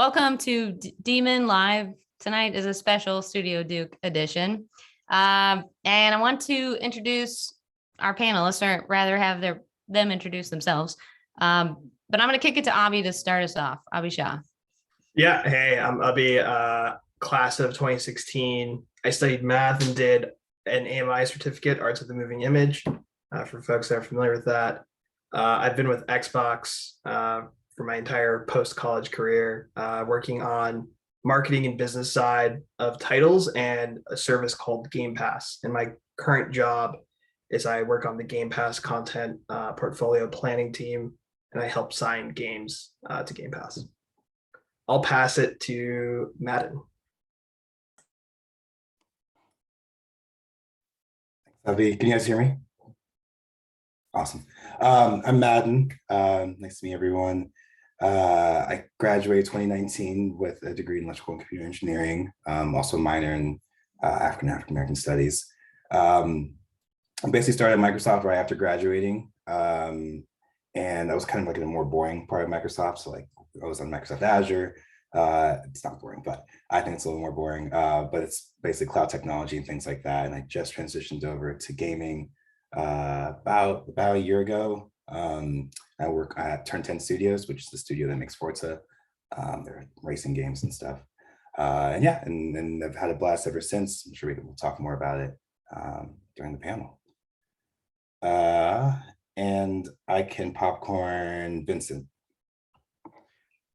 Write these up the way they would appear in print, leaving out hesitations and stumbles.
Welcome to Demon Live. Tonight is a special StudioDuke edition. And I want to introduce our panelists, or rather have them introduce themselves. But I'm going to kick it to Abhi to start us off. Abhi Shah. Yeah, hey, I'm Abhi, class of 2016. I studied math and did an AMI certificate, Arts of the Moving Image, for folks that are familiar with that. I've been with Xbox for my entire post-college career, working on marketing and business side of titles and a service called Game Pass. And my current job is I work on the Game Pass content portfolio planning team, and I help sign games to Game Pass. I'll pass it to Madden. Abhi, can you guys hear me? Awesome. I'm Madden. Nice to meet everyone. I graduated 2019 with a degree in electrical and computer engineering, also a minor in African American studies. I basically started at Microsoft right after graduating, and I was kind of like in a more boring part of Microsoft. So like I was on Microsoft Azure. It's not boring, but I think it's a little more boring. But it's basically cloud technology and things like that. And I just transitioned over to gaming about a year ago. I work at Turn 10 Studios, which is the studio that makes Forza. They're racing games and stuff. And yeah, and I've had a blast ever since. I'm sure we'll talk more about it during the panel. And I can popcorn Vincent.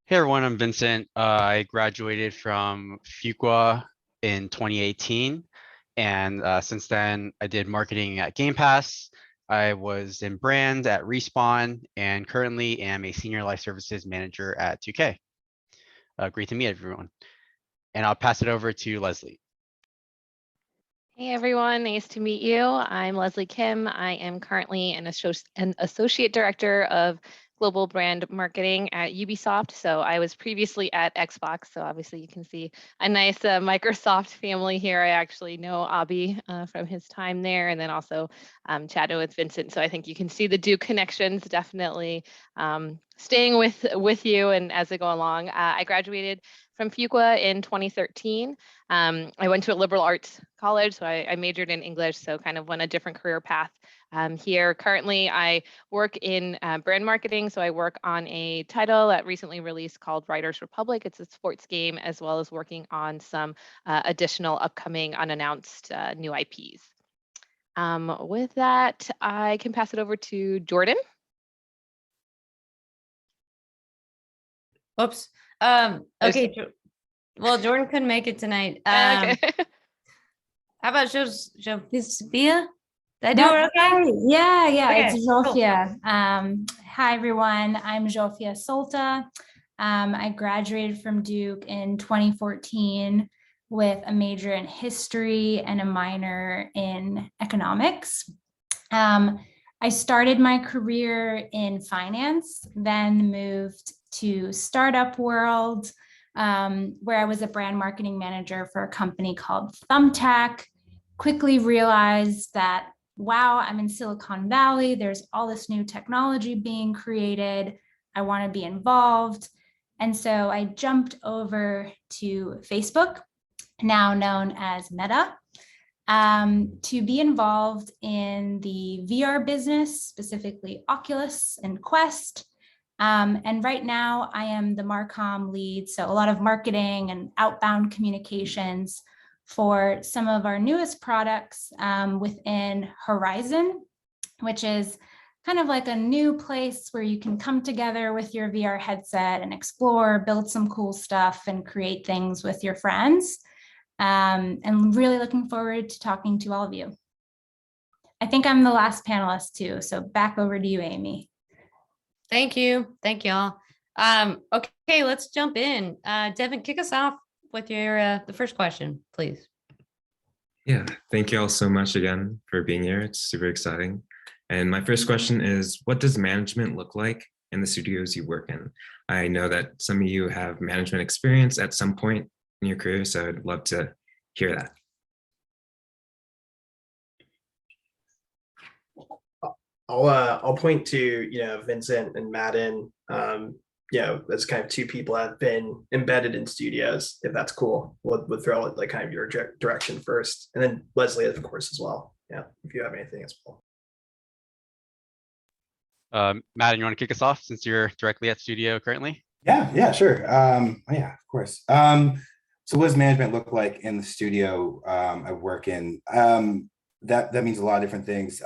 Hey everyone, I'm Vincent. I graduated from Fuqua in 2018. And since then, I did marketing at Game Pass. I was in brand at Respawn and currently am a senior life services manager at 2K. Great to meet everyone. And I'll pass it over to Leslie. Hey everyone, nice to meet you. I'm Leslie Kim. I am currently an associate director of global brand marketing at Ubisoft. So I was previously at Xbox. So obviously you can see a nice Microsoft family here. I actually know Abhi from his time there, and then also chatted with Vincent. So I think you can see the Duke connections definitely staying with you and as I go along. I graduated from Fuqua in 2013. I went to a liberal arts college, so I majored in English, so kind of went a different career path here. Currently, I work in brand marketing, so I work on a title that recently released called Riders Republic. It's a sports game, as well as working on some additional upcoming unannounced new IPs. With that, I can pass it over to Jordan. Whoops. Okay. Well, Jordan couldn't make it tonight. Okay. How about Zsofia? Did I do it okay? Right. Yeah, Okay, it's Zsofia. Cool. Hi, everyone. I'm Zsofia Solta. I graduated from Duke in 2014 with a major in history and a minor in economics. I started my career in finance, then moved to startup world, where I was a brand marketing manager for a company called Thumbtack. Quickly realized that, wow, I'm in Silicon Valley. There's all this new technology being created. I want to be involved. And so I jumped over to Facebook, now known as Meta, to be involved in the VR business, specifically Oculus and Quest. And right now I am the Marcom lead, so a lot of marketing and outbound communications for some of our newest products within Horizon, which is kind of like a new place where you can come together with your VR headset and explore, build some cool stuff, and create things with your friends. And really looking forward to talking to all of you. I think I'm the last panelist too, so back over to you, Amy. Thank you. Thank you all. Okay, let's jump in. Devin, kick us off with your the first question, please. Yeah, thank you all so much again for being here. It's super exciting. And my first question is, what does management look like in the studios you work in? I know that some of you have management experience at some point in your career, so I'd love to hear that. I'll point to Vincent and Madden. as kind of two people that have been embedded in studios, if that's cool, would throw it like kind of your direction first. And then Leslie, of course, as well. Yeah, if you have anything as well. Madden, you want to kick us off since you're directly at studio currently? Yeah, sure. Yeah, of course. So what does management look like in the studio I work in? That means a lot of different things.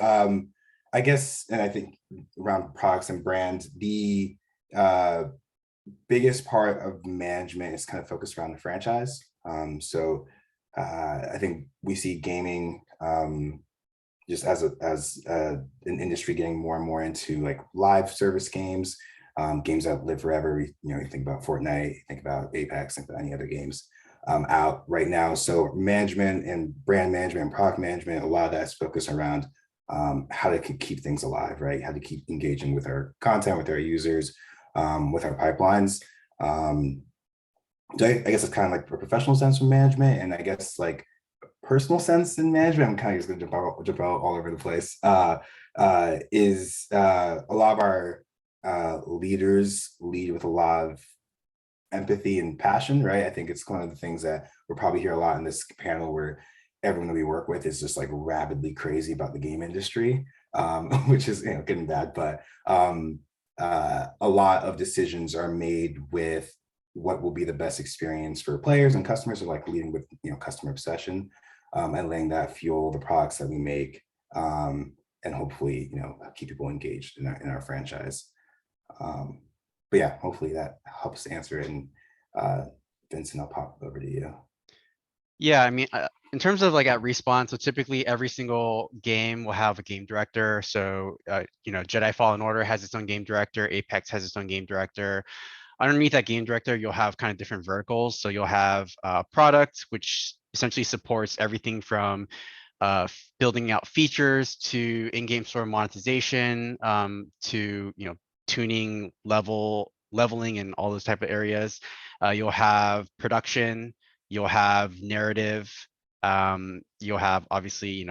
I guess, and I think around products and brands, the biggest part of management is kind of focused around the franchise. So I think we see gaming just as an industry getting more and more into like live service games, games that live forever. You think about Fortnite, think about Apex, think about any other games out right now. So management and brand management and product management, a lot of that's focused around how to keep things alive, right? How to keep engaging with our content, with our users, with our pipelines. So I guess it's kind of like a professional sense from management, and I guess like personal sense in management, I'm kind of just going to jump out all over the place, is a lot of our leaders lead with a lot of empathy and passion, right? I think it's one of the things that we'll probably hear a lot in this panel, where everyone that we work with is just like rabidly crazy about the game industry, which is good and bad, but a lot of decisions are made with what will be the best experience for players and customers, are like leading with customer obsession, and letting that fuel the products that we make, and hopefully keep people engaged in our franchise. But yeah, hopefully that helps answer it. And Vincent, I'll pop over to you. Yeah, I mean, in terms of like at Respawn, so typically every single game will have a game director. So, Jedi Fallen Order has its own game director, Apex has its own game director. Underneath that game director, you'll have kind of different verticals. So you'll have product, which essentially supports everything from building out features to in-game store monetization, to tuning, leveling, and all those type of areas. You'll have production, you'll have narrative, you'll have obviously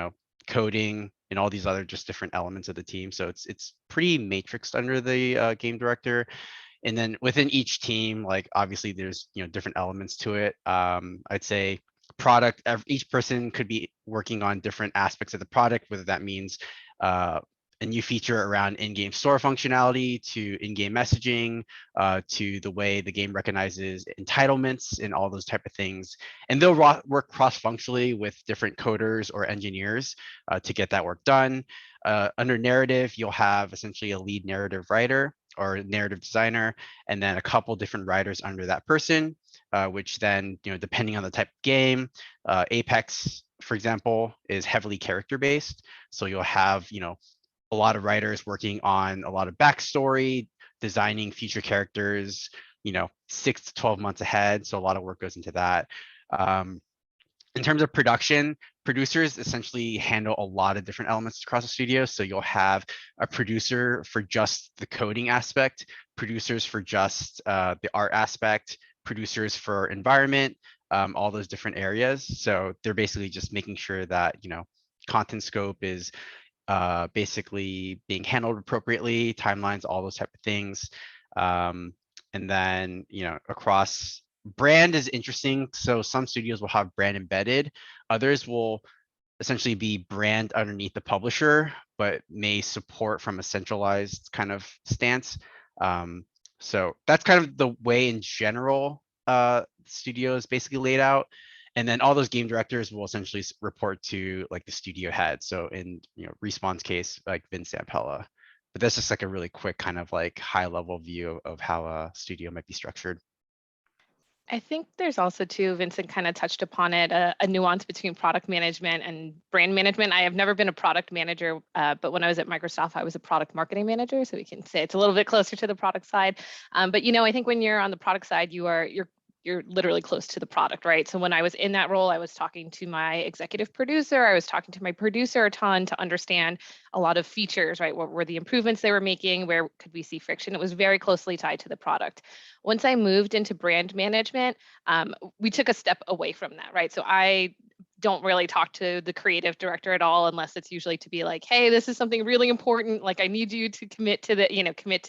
coding and all these other just different elements of the team. So it's pretty matrixed under the game director. And then within each team, like obviously there's different elements to it. I'd say product, each person could be working on different aspects of the product, whether that means a new feature around in-game store functionality, to in-game messaging, to the way the game recognizes entitlements and all those type of things. And they'll work cross-functionally with different coders or engineers to get that work done. Under narrative, you'll have essentially a lead narrative writer or narrative designer, and then a couple different writers under that person, which then, depending on the type of game, Apex, for example, is heavily character-based. So you'll have, a lot of writers working on a lot of backstory, designing future characters, 6 to 12 months ahead. So a lot of work goes into that. In terms of production, producers essentially handle a lot of different elements across the studio. So you'll have a producer for just the coding aspect, producers for just the art aspect, producers for environment, all those different areas. So they're basically just making sure that, content scope is basically being handled appropriately, timelines, all those type of things. And then, across brand is interesting. So some studios will have brand embedded, others will essentially be brand underneath the publisher, but may support from a centralized kind of stance. So that's kind of the way in general studio is basically laid out. And then all those game directors will essentially report to like the studio head. So in Respawn's case, like Vincent Pella. But that's just like a really quick kind of like high level view of how a studio might be structured. I think there's also too, Vincent kind of touched upon it, a nuance between product management and brand management. I have never been a product manager, but when I was at Microsoft, I was a product marketing manager. So we can say it's a little bit closer to the product side. But I think when you're on the product side, you're literally close to the product, right? So when I was in that role, I was talking to my executive producer, I was talking to my producer a ton to understand a lot of features, right? What were the improvements they were making? Where could we see friction? It was very closely tied to the product. Once I moved into brand management, we took a step away from that, right? So I don't really talk to the creative director at all, unless it's usually to be like, hey, this is something really important. Like I need you to commit to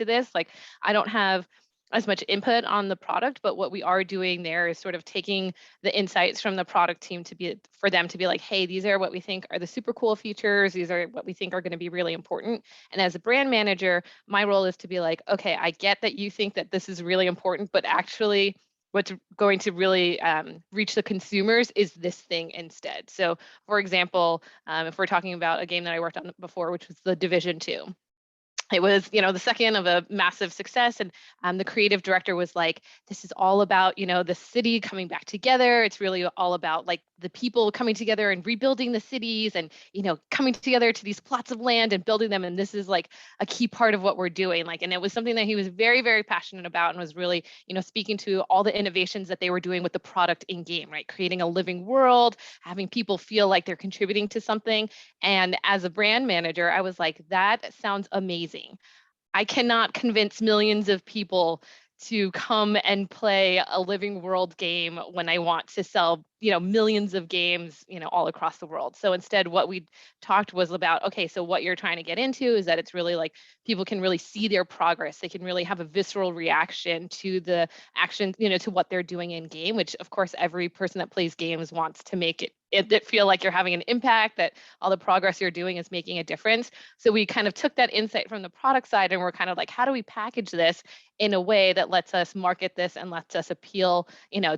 this. Like I don't have as much input on the product, but what we are doing there is sort of taking the insights from the product team for them to be like, hey, these are what we think are the super cool features. These are what we think are going to be really important. And as a brand manager, my role is to be like, okay, I get that you think that this is really important, but actually what's going to really reach the consumers is this thing instead. So for example, if we're talking about a game that I worked on before, which was the Division 2. It was, the second of a massive success. And the creative director was like, this is all about, the city coming back together. It's really all about like the people coming together and rebuilding the cities and, coming together to these plots of land and building them. And this is like a key part of what we're doing. Like, and it was something that he was very, very passionate about and was really, speaking to all the innovations that they were doing with the product in game, right? Creating a living world, having people feel like they're contributing to something. And as a brand manager, I was like, that sounds amazing. I cannot convince millions of people to come and play a living world game when I want to sell, millions of games, all across the world. So instead, what we talked was about, okay, so what you're trying to get into is that it's really like people can really see their progress. They can really have a visceral reaction to the action, to what they're doing in game, which of course, every person that plays games wants to make it feel like you're having an impact, that all the progress you're doing is making a difference. So we kind of took that insight from the product side and we're kind of like, how do we package this in a way that lets us market this and lets us appeal,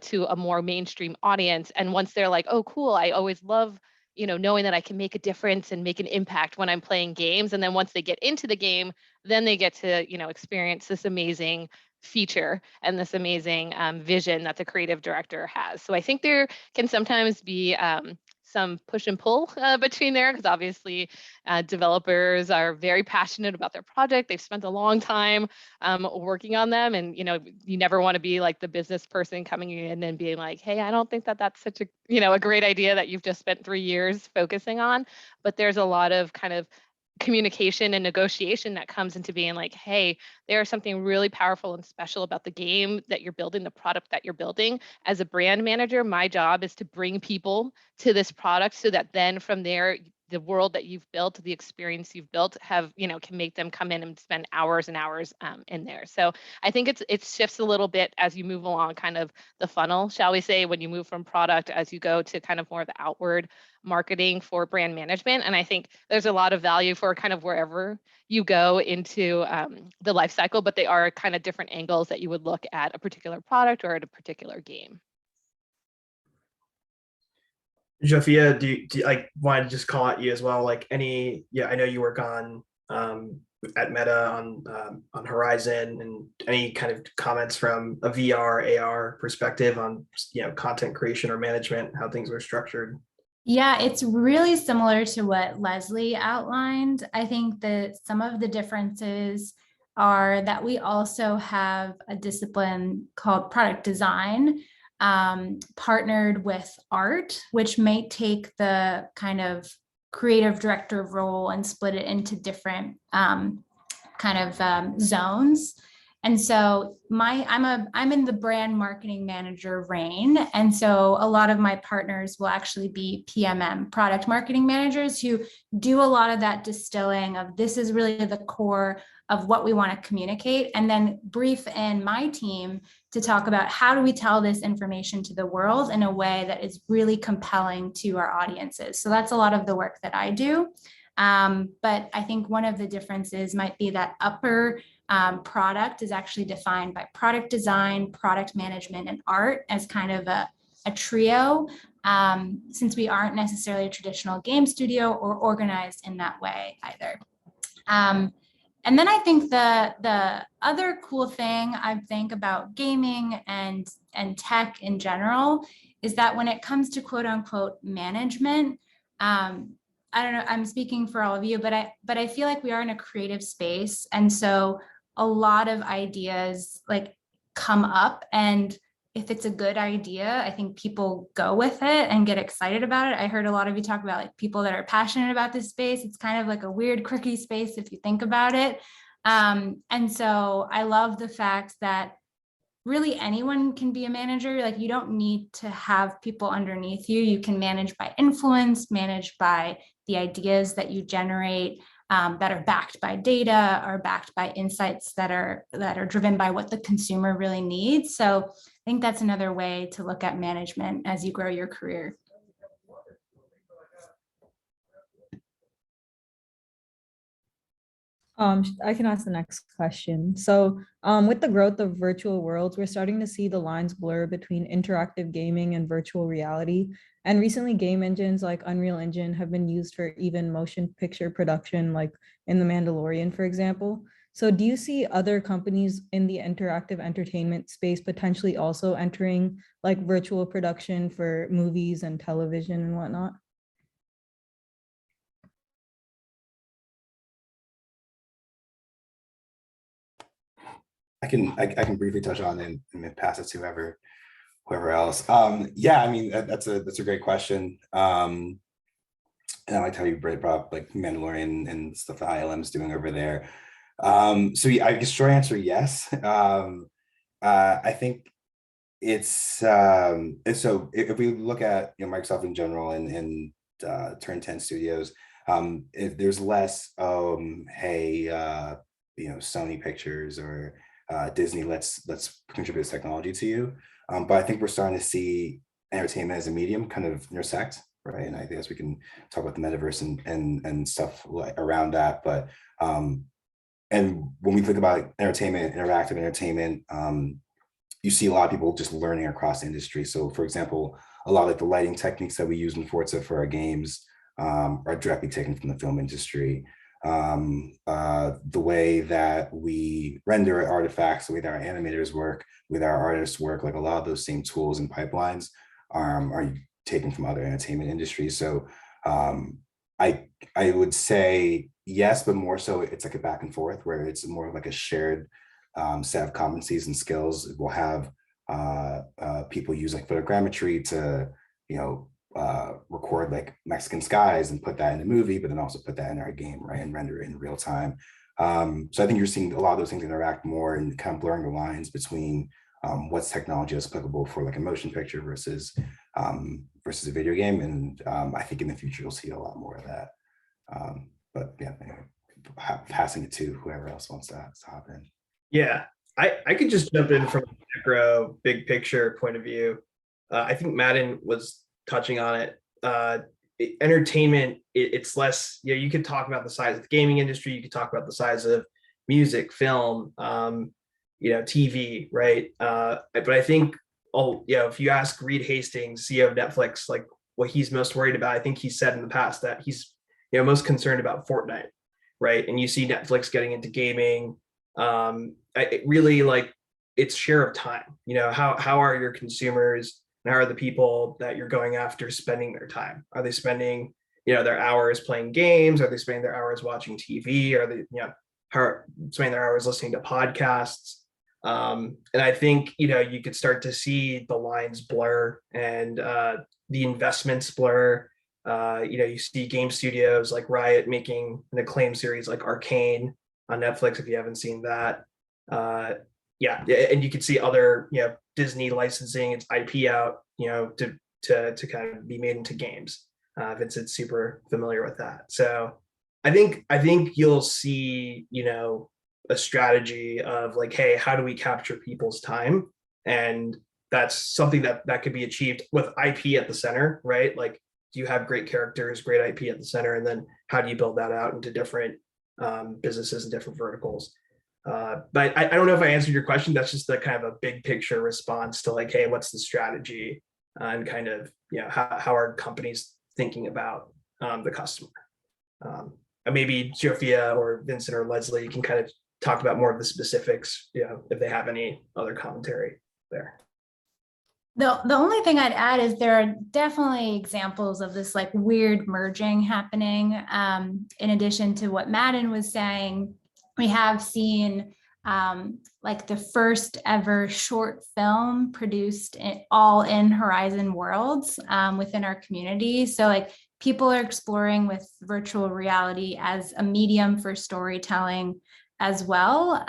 to a more mainstream audience. And once they're like, oh, cool, I always love, knowing that I can make a difference and make an impact when I'm playing games. And then once they get into the game, then they get to, experience this amazing feature and this amazing vision that the creative director has. So I think there can sometimes be some push and pull between there, because obviously developers are very passionate about their project. They've spent a long time working on them, and you never want to be like the business person coming in and being like, hey, I don't think that that's such a a great idea that you've just spent 3 years focusing on. But there's a lot of kind of communication and negotiation that comes into being like, hey, there's something really powerful and special about the game that you're building, the product that you're building. As a brand manager, my job is to bring people to this product so that then from there, the world that you've built, the experience you've built can make them come in and spend hours and hours in there. So I think it shifts a little bit as you move along kind of the funnel, shall we say, when you move from product as you go to kind of more of the outward marketing for brand management. And I think there's a lot of value for kind of wherever you go into the life cycle, but they are kind of different angles that you would look at a particular product or at a particular game. Zsofia, do you like want to just call out you as well? Like I know you work on at Meta on Horizon, and any kind of comments from a VR, AR perspective on content creation or management, how things were structured? Yeah, it's really similar to what Leslie outlined. I think that some of the differences are that we also have a discipline called product design, partnered with art, which may take the kind of creative director role and split it into different zones. And so I'm in the brand marketing manager reign. And so a lot of my partners will actually be PMM, product marketing managers, who do a lot of that distilling of this is really the core of what we want to communicate, and then brief in my team to talk about how do we tell this information to the world in a way that is really compelling to our audiences. So that's a lot of the work that I do. But I think one of the differences might be that upper product is actually defined by product design, product management, and art as kind of a trio, since we aren't necessarily a traditional game studio or organized in that way either. And then I think the other cool thing I think about gaming and tech in general is that when it comes to quote unquote management, I don't know, I'm speaking for all of you, but I feel like we are in a creative space. And so a lot of ideas like come up, and if it's a good idea, I think people go with it and get excited about it. I heard a lot of you talk about like people that are passionate about this space. It's kind of like a weird, quirky space if you think about it. And so I love the fact that really anyone can be a manager. Like you don't need to have people underneath you. You can manage by influence, manage by the ideas that you generate. that are backed by data, are backed by insights that are driven by what the consumer really needs. So I think that's another way to look at management as you grow your career. I can ask the next question. So with the growth of virtual worlds, we're starting to see the lines blur between interactive gaming and virtual reality. And recently game engines like Unreal Engine have been used for even motion picture production, like in The Mandalorian, for example. So do you see other companies in the interactive entertainment space potentially also entering like virtual production for movies and television and whatnot? I can briefly touch on it and then pass it to whoever else. Yeah, I mean that's a great question. And I like how you brought up like Mandalorian and stuff that ILM is doing over there. So yeah, I guess short answer, yes. I think it's so if we look at Microsoft in general and Turn 10 Studios, if there's less hey Sony Pictures or Disney, let's contribute this technology to you. But I think we're starting to see entertainment as a medium kind of intersect, right? And I guess we can talk about the metaverse and stuff like around that. But and when we think about entertainment, interactive entertainment, you see a lot of people just learning across the industry. So for example, a lot of like the lighting techniques that we use in Forza for our games are directly taken from the film industry. The way that we render artifacts, the way that our animators work, with our artists work, like a lot of those same tools and pipelines are taken from other entertainment industries. So I would say yes, but more so it's like a back and forth where it's more of like a shared set of competencies and skills. We'll have people use like photogrammetry to record like Mexican skies and put that in a movie, but then also put that in our game, right, and render it in real time. So I think you're seeing a lot of those things interact more and kind of blurring the lines between what's technology that's applicable for like a motion picture versus a video game. And I think in the future you'll see a lot more of that. But yeah, anyway, passing it to whoever else wants to hop in. Yeah, I could just jump in from a macro, big picture point of view. I think Madden was touching on it. Entertainment, it's less, you could talk about the size of the gaming industry, you could talk about the size of music, film, TV, right? But I think, if you ask Reed Hastings, CEO of Netflix, like what he's most worried about, I think he said in the past that he's most concerned about Fortnite, right? And you see Netflix getting into gaming. It really, like, it's share of time. How are your consumers and how are the people that you're going after spending their time? Are they spending their hours playing games? Are they spending their hours watching TV? Are they spending their hours listening to podcasts? And I think you could start to see the lines blur and the investments blur. You see game studios like Riot making an acclaimed series like Arcane on Netflix, if you haven't seen that. And you can see other Disney licensing its IP out to kind of be made into games. Vincent's super familiar with that. So I think you'll see a strategy of like, hey, how do we capture people's time? And that's something that could be achieved with IP at the center, right? Like, do you have great characters, great IP at the center, and then how do you build that out into different businesses and different verticals? But I don't know if I answered your question. That's just the kind of a big picture response to like, hey, what's the strategy and kind of how are companies thinking about the customer? And maybe Zsofia or Vincent or Leslie can kind of talk about more of the specifics, if they have any other commentary there. The only thing I'd add is there are definitely examples of this like weird merging happening. In addition to what Madden was saying, we have seen like the first ever short film produced all in Horizon Worlds within our community. So like people are exploring with virtual reality as a medium for storytelling as well.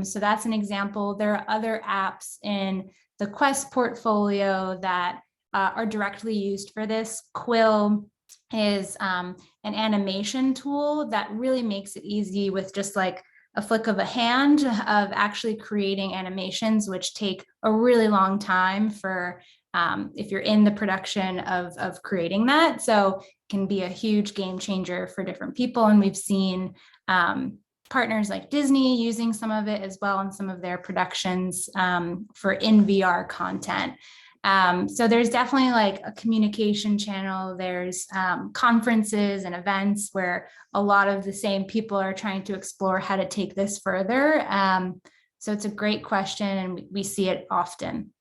So that's an example. There are other apps in the Quest portfolio that are directly used for this. Quill is an animation tool that really makes it easy with just like a flick of a hand of actually creating animations, which take a really long time for if you're in the production of creating that. So it can be a huge game changer for different people. And we've seen partners like Disney using some of it as well in some of their productions for in VR content. So there's definitely like a communication channel. There's conferences and events where a lot of the same people are trying to explore how to take this further. So it's a great question, and we see it often.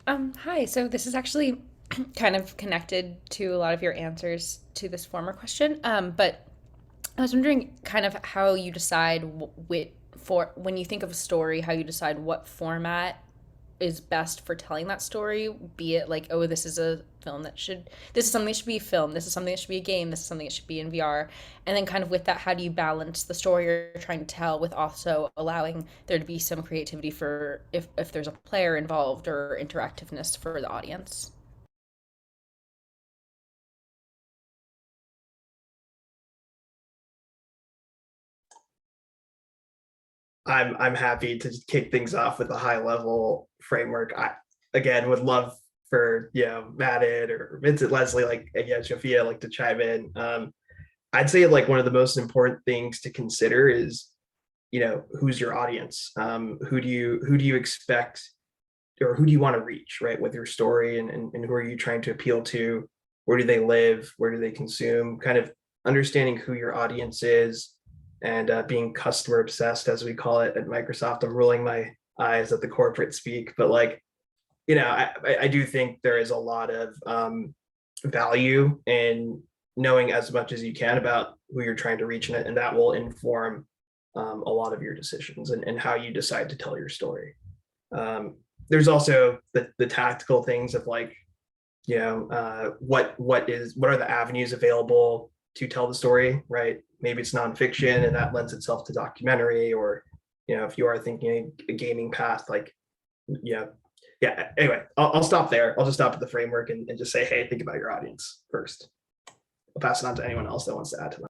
Hi, so this is actually kind of connected to a lot of your answers to this former question, but I was wondering kind of how you decide for when you think of a story, how you decide what format is best for telling that story, be it like, oh, this is a film this is something that should be filmed, this is something that should be a game, this is something that should be in VR. And then kind of with that, how do you balance the story you're trying to tell with also allowing there to be some creativity for if there's a player involved or interactiveness for the audience? I'm happy to kick things off with a high level framework. I again would love for Madden or Vincent, Leslie, like Zsofia, like to chime in. I'd say like one of the most important things to consider is who's your audience. Who do you expect, or who do you want to reach, right, with your story, and who are you trying to appeal to? Where do they live? Where do they consume? Kind of understanding who your audience is, and being customer obsessed, as we call it at Microsoft. I'm rolling my eyes at the corporate speak, but like, I do think there is a lot of value in knowing as much as you can about who you're trying to reach, and that will inform a lot of your decisions and how you decide to tell your story. There's also the tactical things of like, what are the avenues available to tell the story, right? Maybe it's nonfiction and that lends itself to documentary, or if you are thinking a gaming path, like anyway, I'll stop there. I'll just stop at the framework and just say, hey, think about your audience first. I'll pass it on to anyone else that wants to add to that.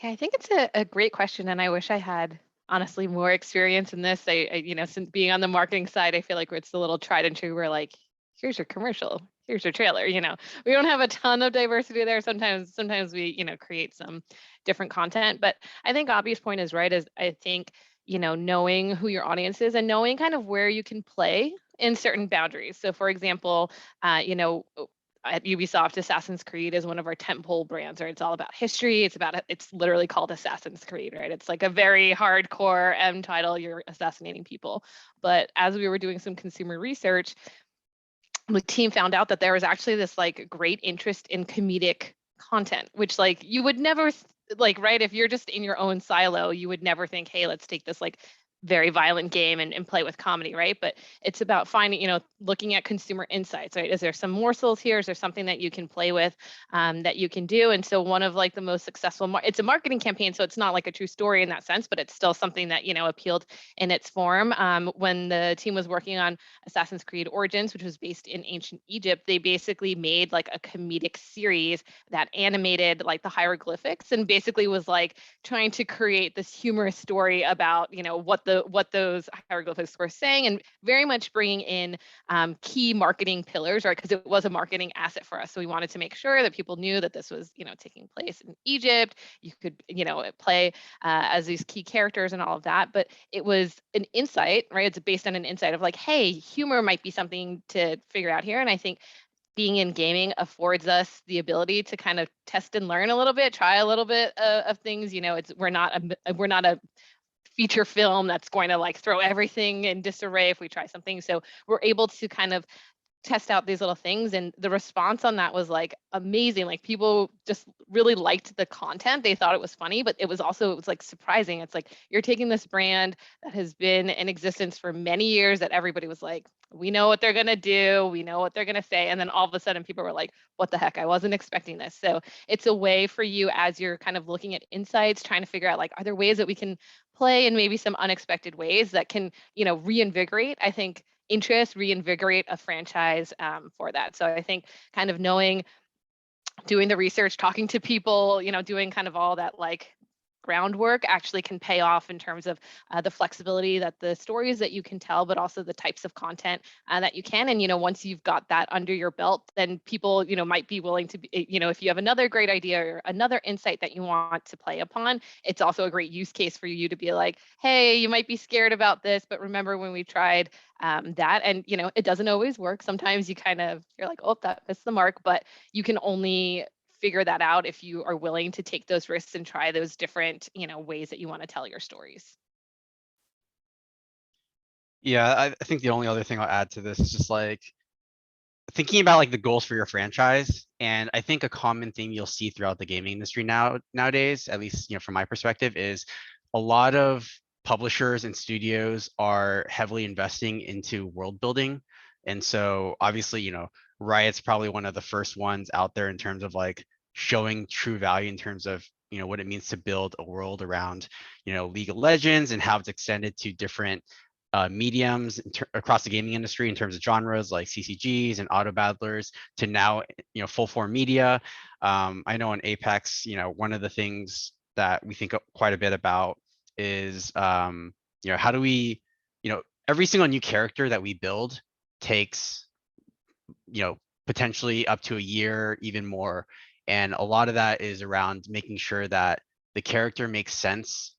Yeah, I think it's a great question, and I wish I had honestly more experience in this. I since being on the marketing side, I feel like it's a little tried and true. We're like, here's your commercial, here's your trailer. We don't have a ton of diversity there. Sometimes we create some different content, but I think Abhi's point is right. Is I think knowing who your audience is and knowing kind of where you can play in certain boundaries. So, for example, at Ubisoft, Assassin's Creed is one of our tentpole brands, right? It's all about history. It's literally called Assassin's Creed, right? It's like a very hardcore M title. You're assassinating people. But as we were doing some consumer research, the team found out that there was actually this like great interest in comedic content, which like you would never right? If you're just in your own silo, you would never think, hey, let's take this like very violent game and play with comedy, right? But it's about finding, looking at consumer insights, right? Is there some morsels here? Is there something that you can play with, that you can do? And so one of like the most successful, it's a marketing campaign, so it's not like a true story in that sense, but it's still something that, appealed in its form. When the team was working on Assassin's Creed Origins, which was based in ancient Egypt, they basically made like a comedic series that animated like the hieroglyphics and basically was like trying to create this humorous story about, what those hieroglyphics were saying, and very much bringing in key marketing pillars, right? Because it was a marketing asset for us. So we wanted to make sure that people knew that this was, taking place in Egypt. You could, play as these key characters and all of that. But it was an insight, right? It's based on an insight of like, hey, humor might be something to figure out here. And I think being in gaming affords us the ability to kind of test and learn a little bit, try a little bit of things. We're not a feature film that's going to like throw everything in disarray if we try something. So we're able to kind of test out these little things, and the response on that was like amazing. Like people just really liked the content. They thought it was funny, but it was like surprising. It's like you're taking this brand that has been in existence for many years that everybody was like, we know what they're going to do, we know what they're going to say, and then all of a sudden people were like, what the heck, I wasn't expecting this. So it's a way for you, as you're kind of looking at insights, trying to figure out like, are there ways that we can play in maybe some unexpected ways that can, reinvigorate, I think, interest, reinvigorate a franchise for that. So I think kind of knowing, doing the research, talking to people, doing kind of all that like groundwork actually can pay off in terms of the flexibility that the stories that you can tell, but also the types of content that you can. And, once you've got that under your belt, then people, might be willing to be, if you have another great idea or another insight that you want to play upon, it's also a great use case for you to be like, hey, you might be scared about this, but remember when we tried that, and, it doesn't always work. Sometimes you're like, oh, that missed the mark, but you can only figure that out if you are willing to take those risks and try those different, ways that you want to tell your stories. Yeah, I think the only other thing I'll add to this is just like thinking about like the goals for your franchise. And I think a common thing you'll see throughout the gaming industry nowadays, at least, from my perspective, is a lot of publishers and studios are heavily investing into world building. And so obviously, Riot's probably one of the first ones out there in terms of like showing true value in terms of, what it means to build a world around, League of Legends and how it's extended to different mediums across the gaming industry in terms of genres like CCGs and auto battlers to now, full form media. I know in Apex, one of the things that we think quite a bit about is, how do we, every single new character that we build takes, potentially up to a year, even more. And a lot of that is around making sure that the character makes sense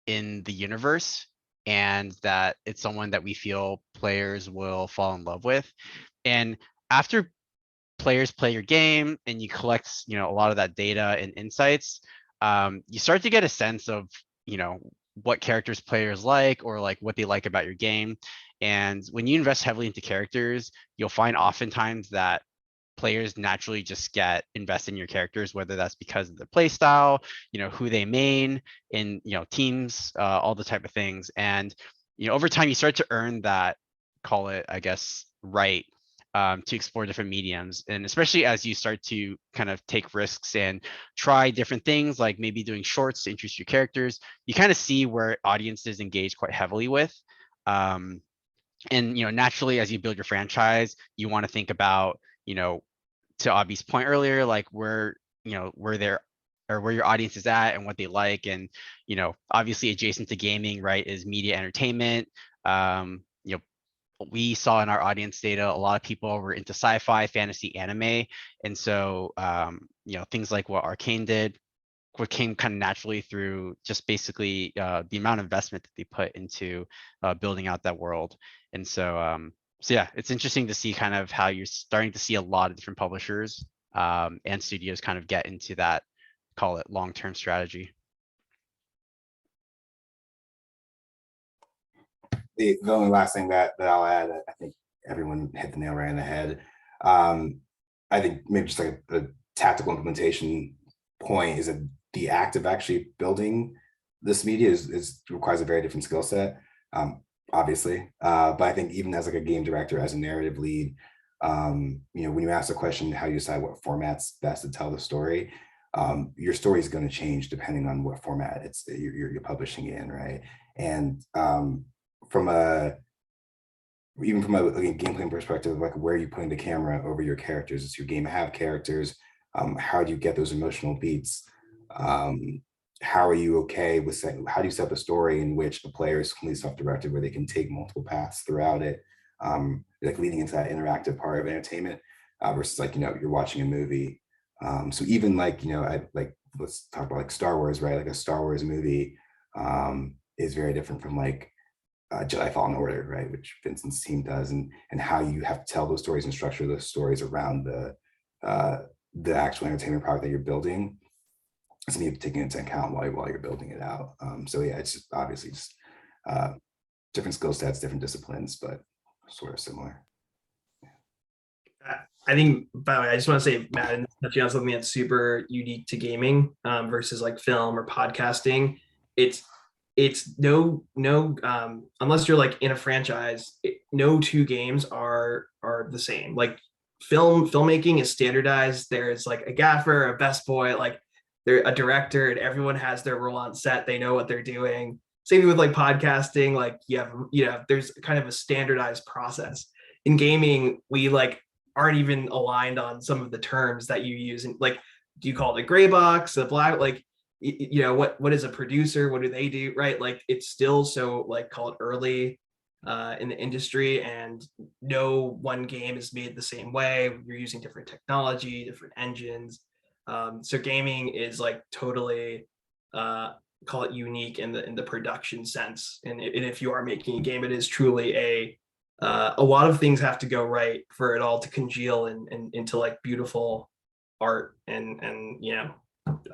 in the universe and that it's someone that we feel players will fall in love with. And after players play your game and you collect, a lot of that data and insights, you start to get a sense of, what characters players like or like what they like about your game. And when you invest heavily into characters, you'll find oftentimes that players naturally just get invested in your characters, whether that's because of their play style, who they main in, teams, all the type of things. And, over time you start to earn that, call it, I guess, right, to explore different mediums. And especially as you start to kind of take risks and try different things, like maybe doing shorts to introduce your characters, you kind of see where audiences engage quite heavily with. And, naturally, as you build your franchise, you want to think about, to Abhi's point earlier, like where they're or where your audience is at and what they like. And, obviously adjacent to gaming, right, is media entertainment. We saw in our audience data, a lot of people were into sci-fi, fantasy, anime. And so, things like what Arcane did, what came kind of naturally through just basically the amount of investment that they put into building out that world. And so, yeah, it's interesting to see kind of how you're starting to see a lot of different publishers and studios kind of get into that, call it, long-term strategy. The only last thing that I'll add, I think everyone hit the nail right on the head. I think maybe just like a tactical implementation point is that the act of actually building this media requires a very different skill set, obviously. But I think even as like a game director, as a narrative lead, when you ask the question, how you decide what format's best to tell the story, your story is going to change depending on what format you're publishing in, right? And even from a gameplay perspective, like where are you putting the camera over your characters? Does your game have characters? How do you get those emotional beats? How are you okay with how do you set up a story in which the player is completely self-directed, where they can take multiple paths throughout it, like leading into that interactive part of entertainment versus like, you're watching a movie. So even like, let's talk about like Star Wars, right? Like a Star Wars movie is very different from like Jedi Fallen Order, right, which Vincent's team does, and how you have to tell those stories and structure those stories around the actual entertainment product that you're building. Something you have to take into account while you're building it out. So yeah, it's just obviously just different skill sets, different disciplines, but sort of similar. I think, by the way, I just want to say, Madden, touching on something that's super unique to gaming versus like film or podcasting. It's no unless you're like in a franchise, no two games are the same. Like filmmaking is standardized. There's like a gaffer, a best boy, like they're a director, and everyone has their role on set. They know what they're doing. Same with like podcasting. Like there's kind of a standardized process. In gaming, we like aren't even aligned on some of the terms that you use. And like, do you call it a gray box, a black, like, what is a producer? What do they do? Right. Like it's still so like called early in the industry, and no one game is made the same way. You're using different technology, different engines. So gaming is like totally call it unique in the production sense. And if you are making a game, it is truly a lot of things have to go right for it all to congeal and into like beautiful art and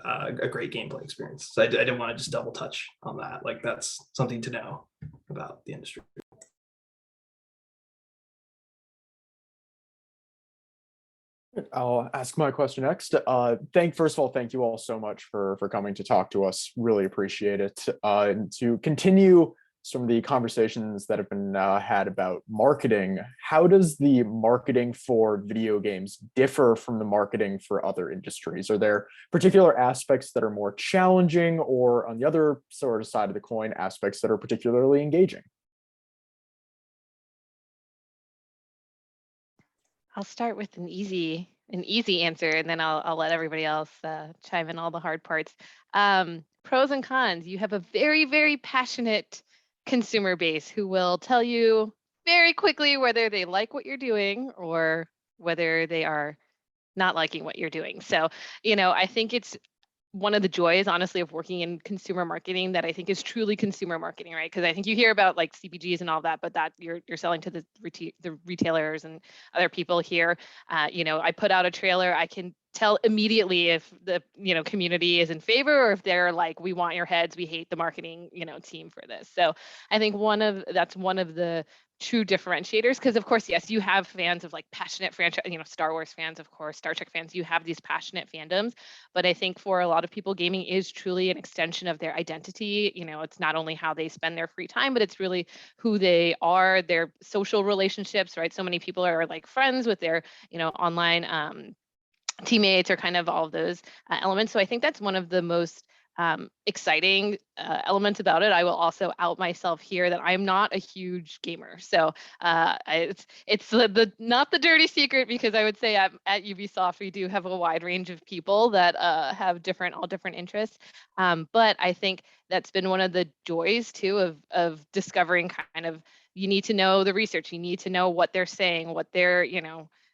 a great gameplay experience. So I didn't want to just double touch on that. Like that's something to know about the industry. I'll ask my question next. First of all, thank you all so much for coming to talk to us. Really appreciate it. And to continue some of the conversations that have been had about marketing, how does the marketing for video games differ from the marketing for other industries? Are there particular aspects that are more challenging, or on the other sort of side of the coin, aspects that are particularly engaging? I'll start with an easy answer, and then I'll let everybody else chime in all the hard parts. Pros and cons. You have a very, very passionate consumer base who will tell you very quickly whether they like what you're doing or whether they are not liking what you're doing. So, I think it's one of the joys, honestly, of working in consumer marketing that I think is truly consumer marketing, right? Because I think you hear about like CPGs and all that, but that you're selling to the retailers and other people here. I put out a trailer, I can tell immediately if the community is in favor, or if they're like, we want your heads, we hate the marketing team for this. So I think that's one of the true differentiators, because of course, yes, you have fans of like passionate franchise, Star Wars fans, of course, Star Trek fans, you have these passionate fandoms. But I think for a lot of people, gaming is truly an extension of their identity. It's not only how they spend their free time, but it's really who they are, their social relationships, right? So many people are like friends with their online teammates, or kind of all of those elements. So I think that's one of the most exciting elements about it. I will also out myself here that I'm not a huge gamer. So it's not the dirty secret, because I would say at Ubisoft, we do have a wide range of people that have all different interests. But I think that's been one of the joys too of discovering kind of, you need to know the research, you need to know what they're saying, what their,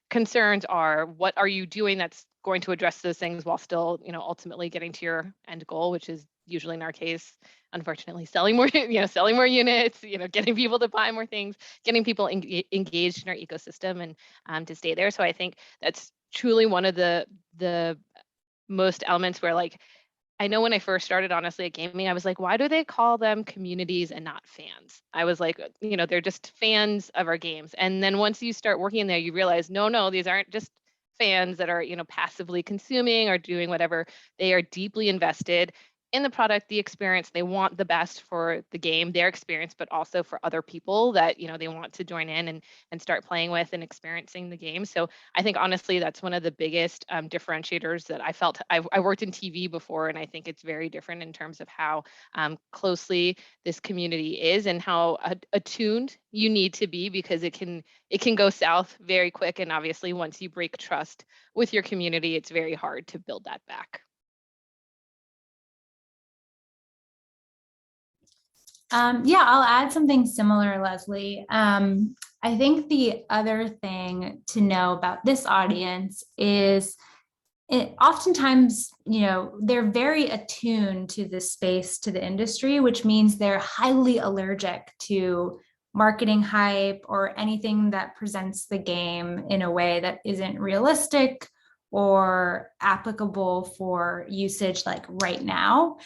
concerns are, what are you doing that's going to address those things while still, ultimately getting to your end goal, which is usually in our case, unfortunately, selling more, selling more units, getting people to buy more things, getting people engaged in our ecosystem and to stay there. So I think that's truly one of the most elements where, like, I know when I first started, honestly, at gaming, I was like, why do they call them communities and not fans? I was like, they're just fans of our games. And then once you start working in there, you realize, no, these aren't just fans that are, passively consuming or doing whatever. They are deeply invested in the product, the experience. They want the best for the game, their experience, but also for other people that, they want to join in and start playing with and experiencing the game. So I think, honestly, that's one of the biggest differentiators that I felt. I worked in TV before, and I think it's very different in terms of how closely this community is and how attuned you need to be, because it can go south very quick. And obviously, once you break trust with your community, it's very hard to build that back. Yeah, I'll add something similar, Leslie. I think the other thing to know about this audience is oftentimes, they're very attuned to the space, to the industry, which means they're highly allergic to marketing hype or anything that presents the game in a way that isn't realistic or applicable for usage like right now.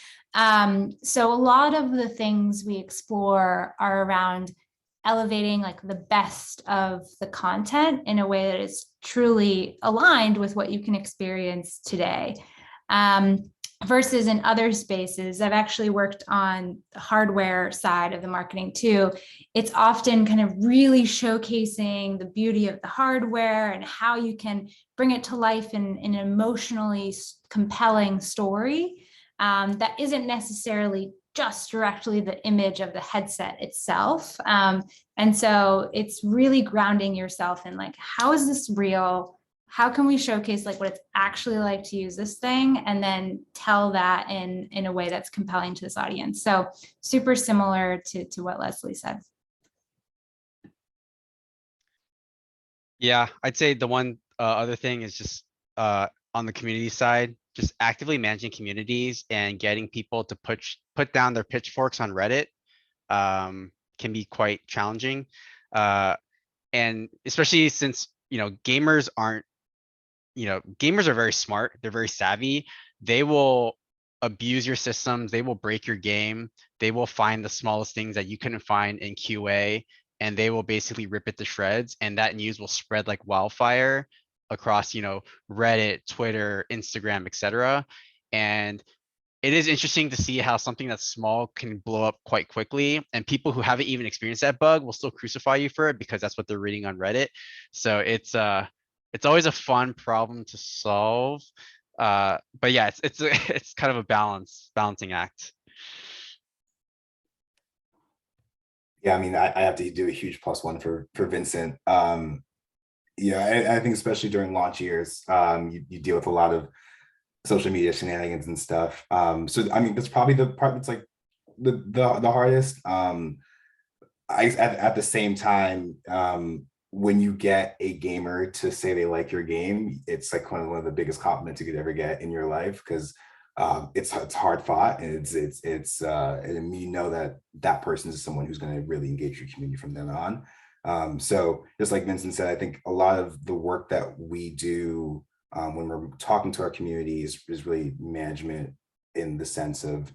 So a lot of the things we explore are around elevating like the best of the content in a way that is truly aligned with what you can experience today. Versus in other spaces, I've actually worked on the hardware side of the marketing too. It's often kind of really showcasing the beauty of the hardware and how you can bring it to life in an emotionally compelling story that isn't necessarily just directly the image of the headset itself. And so it's really grounding yourself in like, how is this real? How can we showcase like what it's actually like to use this thing and then tell that in a way that's compelling to this audience? So super similar to what Leslie said. Yeah, I'd say the one other thing is just on the community side, just actively managing communities and getting people to put down their pitchforks on Reddit can be quite challenging. And especially since, gamers aren't, gamers are very smart, they're very savvy. They will abuse your systems, they will break your game, they will find the smallest things that you couldn't find in QA, and they will basically rip it to shreds, and that news will spread like wildfire across, Reddit, Twitter, Instagram, etc. And it is interesting to see how something that's small can blow up quite quickly, and people who haven't even experienced that bug will still crucify you for it because that's what they're reading on Reddit. So it's always a fun problem to solve. But yeah, it's it's kind of a balancing act. Yeah, I mean, I have to do a huge +1 for Vincent. Yeah, I think especially during launch years, you deal with a lot of social media shenanigans and stuff. So I mean, that's probably the part that's like the hardest. At the same time, when you get a gamer to say they like your game, it's like one of the biggest compliments you could ever get in your life, because it's hard fought, and it's and you know that person is someone who's going to really engage your community from then on. So just like Vincent said, I think a lot of the work that we do when we're talking to our communities is really management, in the sense of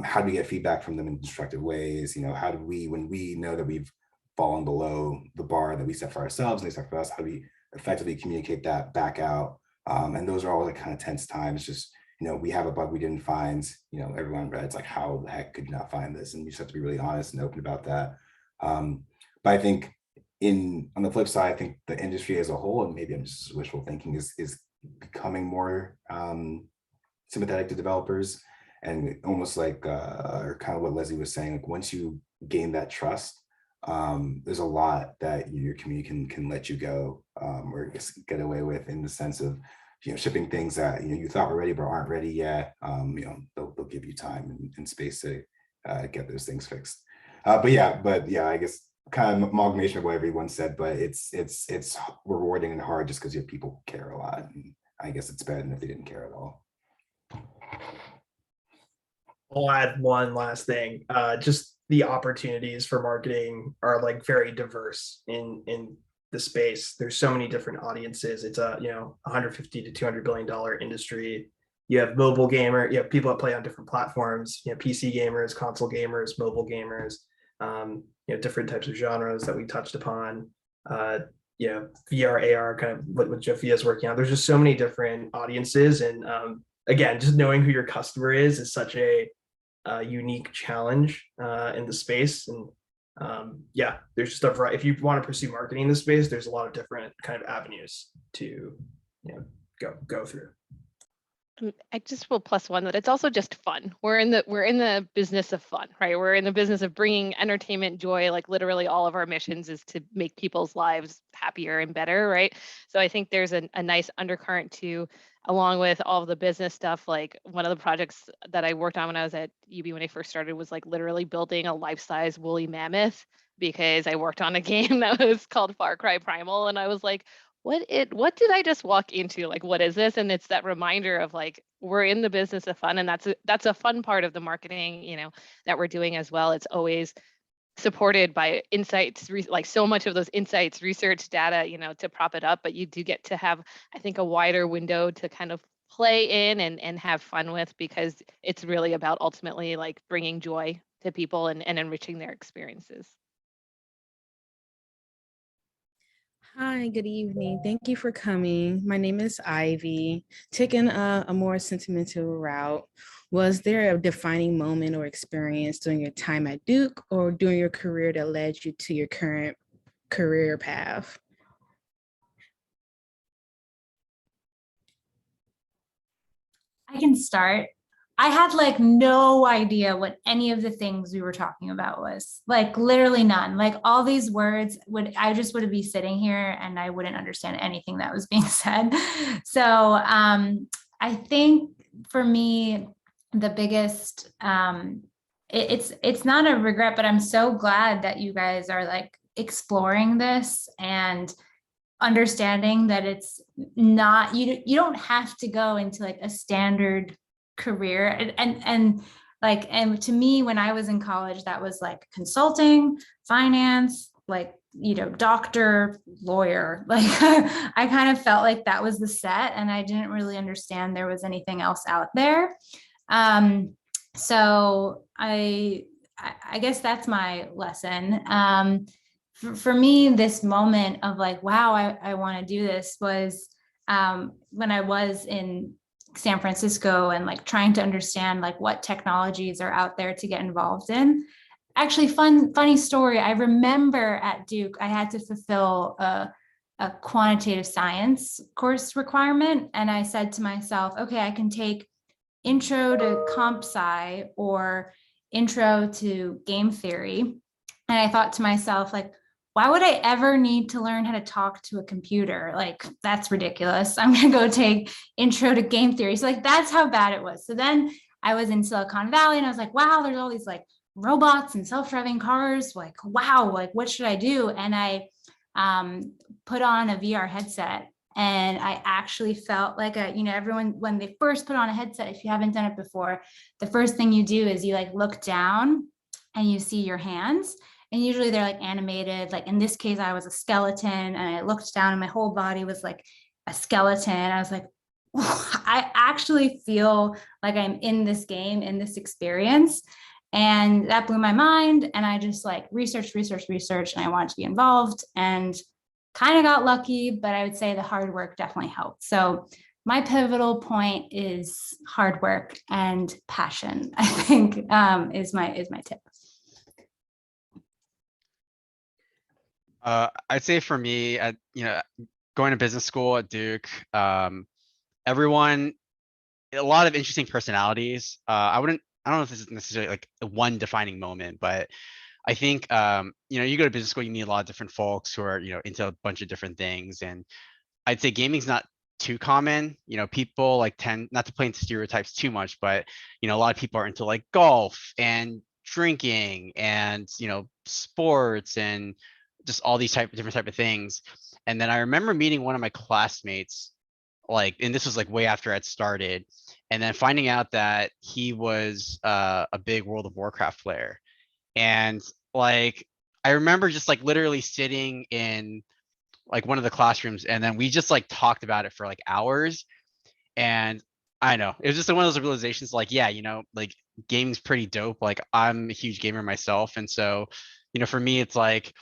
how do we get feedback from them in constructive ways? How do we, when we know that we've fallen below the bar that we set for ourselves and they set for us, how do we effectively communicate that back out? And those are all the kind of tense times. Just, we have a bug we didn't find, everyone Reddit's like, how the heck could you not find this? And you just have to be really honest and open about that. But I think on the flip side, I think the industry as a whole, and maybe I'm just wishful thinking, is becoming more sympathetic to developers, and almost like or kind of what Leslie was saying, like once you gain that trust, there's a lot that your community can let you go or just get away with, in the sense of shipping things that you thought were ready but aren't ready yet. They'll give you time and space to get those things fixed. But yeah, I guess kind of amalgamation of what everyone said, but it's rewarding and hard just because your people care a lot, and I guess it's better than if they didn't care at all. I'll add one last thing. Just the opportunities for marketing are like very diverse in the space. There's so many different audiences. It's a $150 to $200 billion industry. You have mobile gamer, you have people that play on different platforms, PC gamers, console gamers, mobile gamers, different types of genres that we touched upon. VR, AR, kind of what Zsofia is working on. There's just so many different audiences, and again, just knowing who your customer is such a unique challenge in the space. And there's just if you want to pursue marketing in the space, there's a lot of different kind of avenues to go through. I just will +1 that it's also just fun. We're in the business of fun, right? We're in the business of bringing entertainment, joy. Like literally all of our missions is to make people's lives happier and better, right? So I think there's a nice undercurrent to, along with all of the business stuff. Like one of the projects that I worked on when I was at UB when I first started was like literally building a life-size woolly mammoth, because I worked on a game that was called Far Cry Primal, and I was like, what did I just walk into? Like, what is this? And it's that reminder of like, we're in the business of fun, and that's a fun part of the marketing, that we're doing as well. It's always supported by insights, like so much of those insights, research, data, to prop it up. But you do get to have, I think, a wider window to kind of play in and have fun with, because it's really about ultimately like bringing joy to people and enriching their experiences. Hi, good evening. Thank you for coming. My name is Ivy. Taking a more sentimental route, was there a defining moment or experience during your time at Duke or during your career that led you to your current career path? I can start. I had like no idea what any of the things we were talking about was, like literally none. Like all these words I just would be sitting here and I wouldn't understand anything that was being said. So I think for me, the biggest it's not a regret, but I'm so glad that you guys are like exploring this and understanding that it's not, you don't have to go into like a standard career. And to me, when I was in college, that was like consulting, finance, like, doctor, lawyer, like I kind of felt like that was the set and I didn't really understand there was anything else out there. So I guess that's my lesson. For me, this moment of like, wow, I want to do this was when I was in San Francisco and like trying to understand like what technologies are out there to get involved in. Actually, funny story. I remember at Duke, I had to fulfill a quantitative science course requirement. And I said to myself, okay, I can take intro to comp sci or intro to game theory. And I thought to myself, like, why would I ever need to learn how to talk to a computer? Like, that's ridiculous. I'm going to go take intro to game theory. So like, that's how bad it was. So then I was in Silicon Valley and I was like, wow, there's all these like robots and self-driving cars. Like, wow, like what should I do? And I put on a VR headset and I actually felt like everyone, when they first put on a headset, if you haven't done it before, the first thing you do is you like look down and you see your hands. And usually they're like animated. Like in this case, I was a skeleton and I looked down and my whole body was like a skeleton. I was like, I actually feel like I'm in this game, in this experience. And that blew my mind. And I just like researched, and I wanted to be involved and kind of got lucky, but I would say the hard work definitely helped. So my pivotal point is hard work and passion, I think is my tip. I'd say for me, going to business school at Duke, everyone, a lot of interesting personalities. I don't know if this is necessarily like one defining moment, but I think, you go to business school, you meet a lot of different folks who are, into a bunch of different things. And I'd say gaming's not too common. People like tend not to play into stereotypes too much, but, a lot of people are into like golf and drinking and, sports and just all these different type of things. And then I remember meeting one of my classmates, like, and this was like way after I'd started, and then finding out that he was a big World of Warcraft player. And like, I remember just like literally sitting in like one of the classrooms and then we just like talked about it for like hours. And I know it was just one of those realizations like, yeah, like gaming's pretty dope. Like I'm a huge gamer myself. And so, for me, it's like,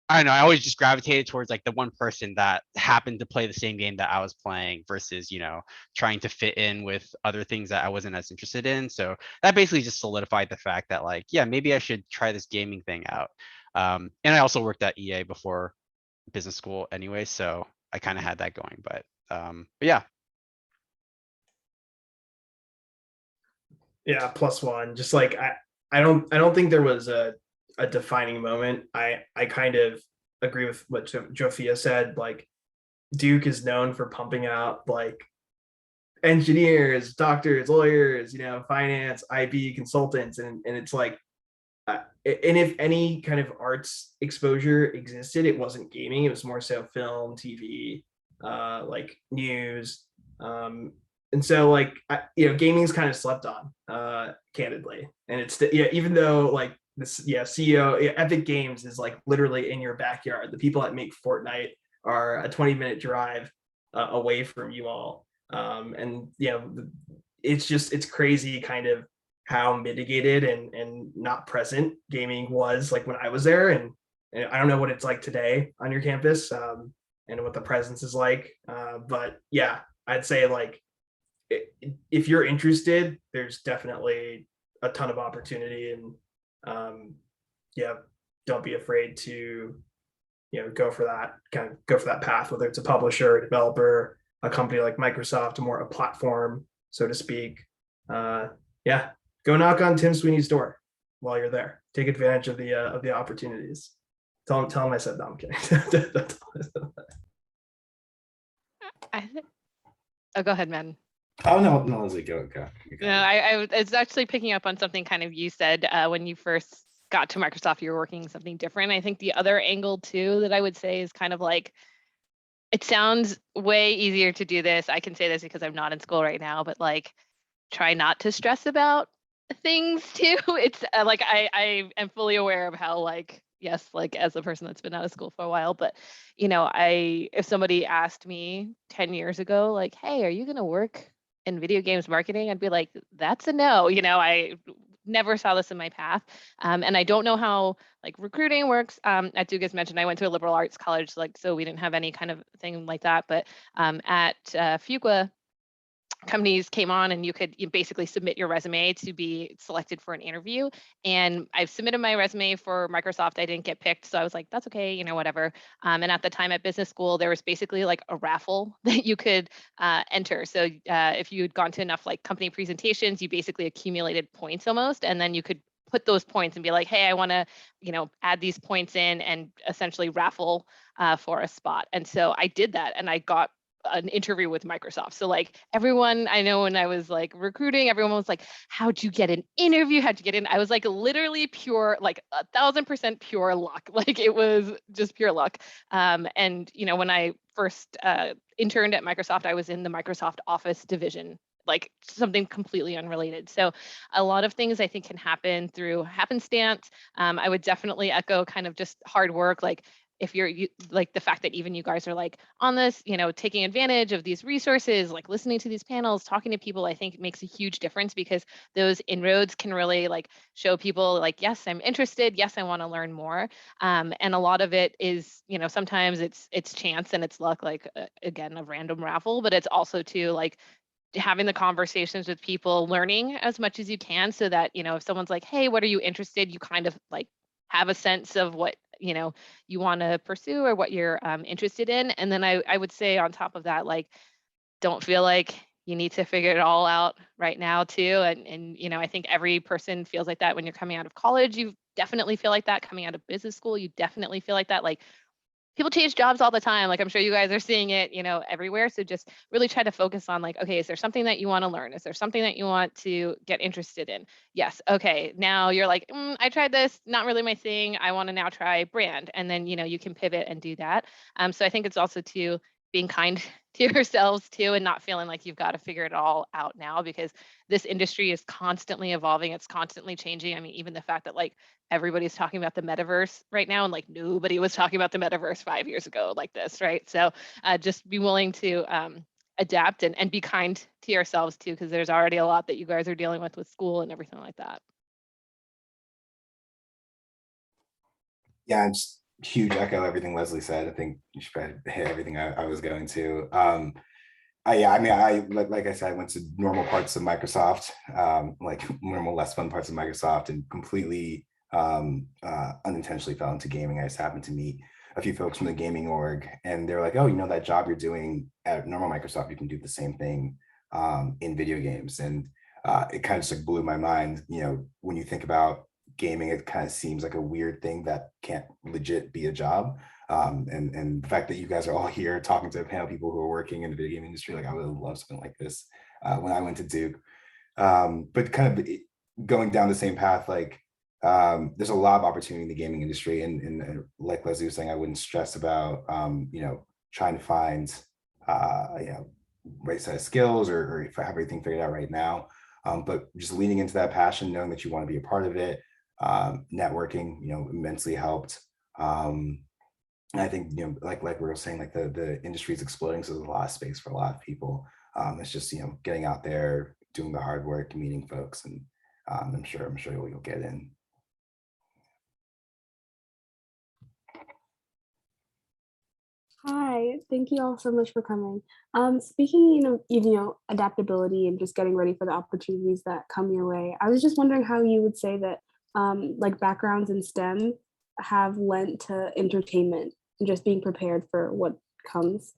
I don't know, I always just gravitated towards like the one person that happened to play the same game that I was playing versus, trying to fit in with other things that I wasn't as interested in. So that basically just solidified the fact that like, yeah, maybe I should try this gaming thing out. And I also worked at EA before business school anyway, so I kind of had that going, but yeah. Yeah, plus one. Just like I don't think there was a defining moment. I kind of agree with what Zsofia said. Like Duke is known for pumping out like engineers, doctors, lawyers, finance, IB consultants, and it's like, and if any kind of arts exposure existed, it wasn't gaming. It was more so film, TV, like news, and so like gaming's kind of slept on, candidly. And it's even though like this CEO Epic Games is like literally in your backyard. The people that make Fortnite are a 20-minute drive away from you all, and it's crazy kind of how mitigated and not present gaming was like when I was there. And And I don't know what it's like today on your campus, and what the presence is like. But yeah, I'd say like if you're interested, there's definitely a ton of opportunity, and yeah, don't be afraid to go for that path, whether it's a publisher, a developer, a company like Microsoft, a platform, so to speak. Yeah, go knock on Tim Sweeney's door while you're there. Take advantage of the opportunities. Tell him I said no. I'm kidding. Oh, go ahead, Madden. Oh no, Leslie, go. No, I was actually picking up on something kind of you said when you first got to Microsoft, you were working something different. I think the other angle too that I would say is kind of like, it sounds way easier to do this. I can say this because I'm not in school right now, but like try not to stress about things too. It's like I am fully aware of how like, yes, like as a person that's been out of school for a while, but if somebody asked me 10 years ago, like, hey, are you going to work in video games marketing? I'd be like, that's a no. I never saw this in my path. And I don't know how like recruiting works. At Duke, as mentioned, I went to a liberal arts college, so we didn't have any kind of thing like that. But at Fuqua, companies came on and you basically submit your resume to be selected for an interview. And I've submitted my resume for Microsoft. I didn't get picked. So I was like, that's okay, whatever. And at the time at business school, there was basically like a raffle that you could enter. So if you had gone to enough like company presentations, you basically accumulated points almost. And then you could put those points and be like, hey, I want to, add these points in and essentially raffle for a spot. And so I did that and I got an interview with Microsoft. So like everyone I know, when I was like recruiting, everyone was like, how'd you get an interview? How'd you get in? I was like literally pure, like 1,000% pure luck. Like it was just pure luck. And when I first interned at Microsoft, I was in the Microsoft Office division, like something completely unrelated. So a lot of things I think can happen through happenstance. I would definitely echo kind of just hard work. Like if you're like the fact that even you guys are like on this, taking advantage of these resources, like listening to these panels, talking to people, I think makes a huge difference, because those inroads can really like show people like, yes, I'm interested. Yes, I want to learn more. And a lot of it is, sometimes it's chance and it's luck, like again, a random raffle, but it's also too like having the conversations with people, learning as much as you can, so that, if someone's like, hey, what are you interested? You kind of like have a sense of what, you want to pursue or what you're interested in. And then I would say on top of that, like, don't feel like you need to figure it all out right now too. And I think every person feels like that when you're coming out of college. You definitely feel like that coming out of business school. You definitely feel like that. Like, people change jobs all the time. Like I'm sure you guys are seeing it, everywhere. So just really try to focus on like, okay, is there something that you want to learn? Is there something that you want to get interested in? Yes. Okay. Now you're like, I tried this, not really my thing. I want to now try brand. And then, you can pivot and do that. So I think it's also to being kind to yourselves too, and not feeling like you've got to figure it all out now, because this industry is constantly evolving. It's constantly changing. I mean, even the fact that like everybody's talking about the metaverse right now, and like nobody was talking about the metaverse 5 years ago like this, right? So just be willing to adapt and be kind to yourselves too, because there's already a lot that you guys are dealing with school and everything like that. Yeah, it's huge echo everything Leslie said. I think you should hit everything I was going to. I like I said, I went to normal parts of Microsoft, like normal less fun parts of Microsoft, and completely unintentionally fell into gaming. I just happened to meet a few folks from the gaming org, and they're like, oh, that job you're doing at normal Microsoft, you can do the same thing in video games. And it kind of just like blew my mind. When you think about gaming, it kind of seems like a weird thing that can't legit be a job. And the fact that you guys are all here talking to a panel of people who are working in the video game industry, like I would love something like this when I went to Duke. But kind of going down the same path, like there's a lot of opportunity in the gaming industry, and like Leslie was saying, I wouldn't stress about trying to find right set of skills or if I have everything figured out right now, but just leaning into that passion, knowing that you want to be a part of it. Networking, immensely helped. And I think, like we were saying, like the industry is exploding, so there's a lot of space for a lot of people. It's just, getting out there, doing the hard work, meeting folks, and I'm sure you'll get in. Thank you all so much for coming. Speaking, adaptability and just getting ready for the opportunities that come your way. I was just wondering how you would say that like backgrounds in STEM have lent to entertainment and just being prepared for what comes.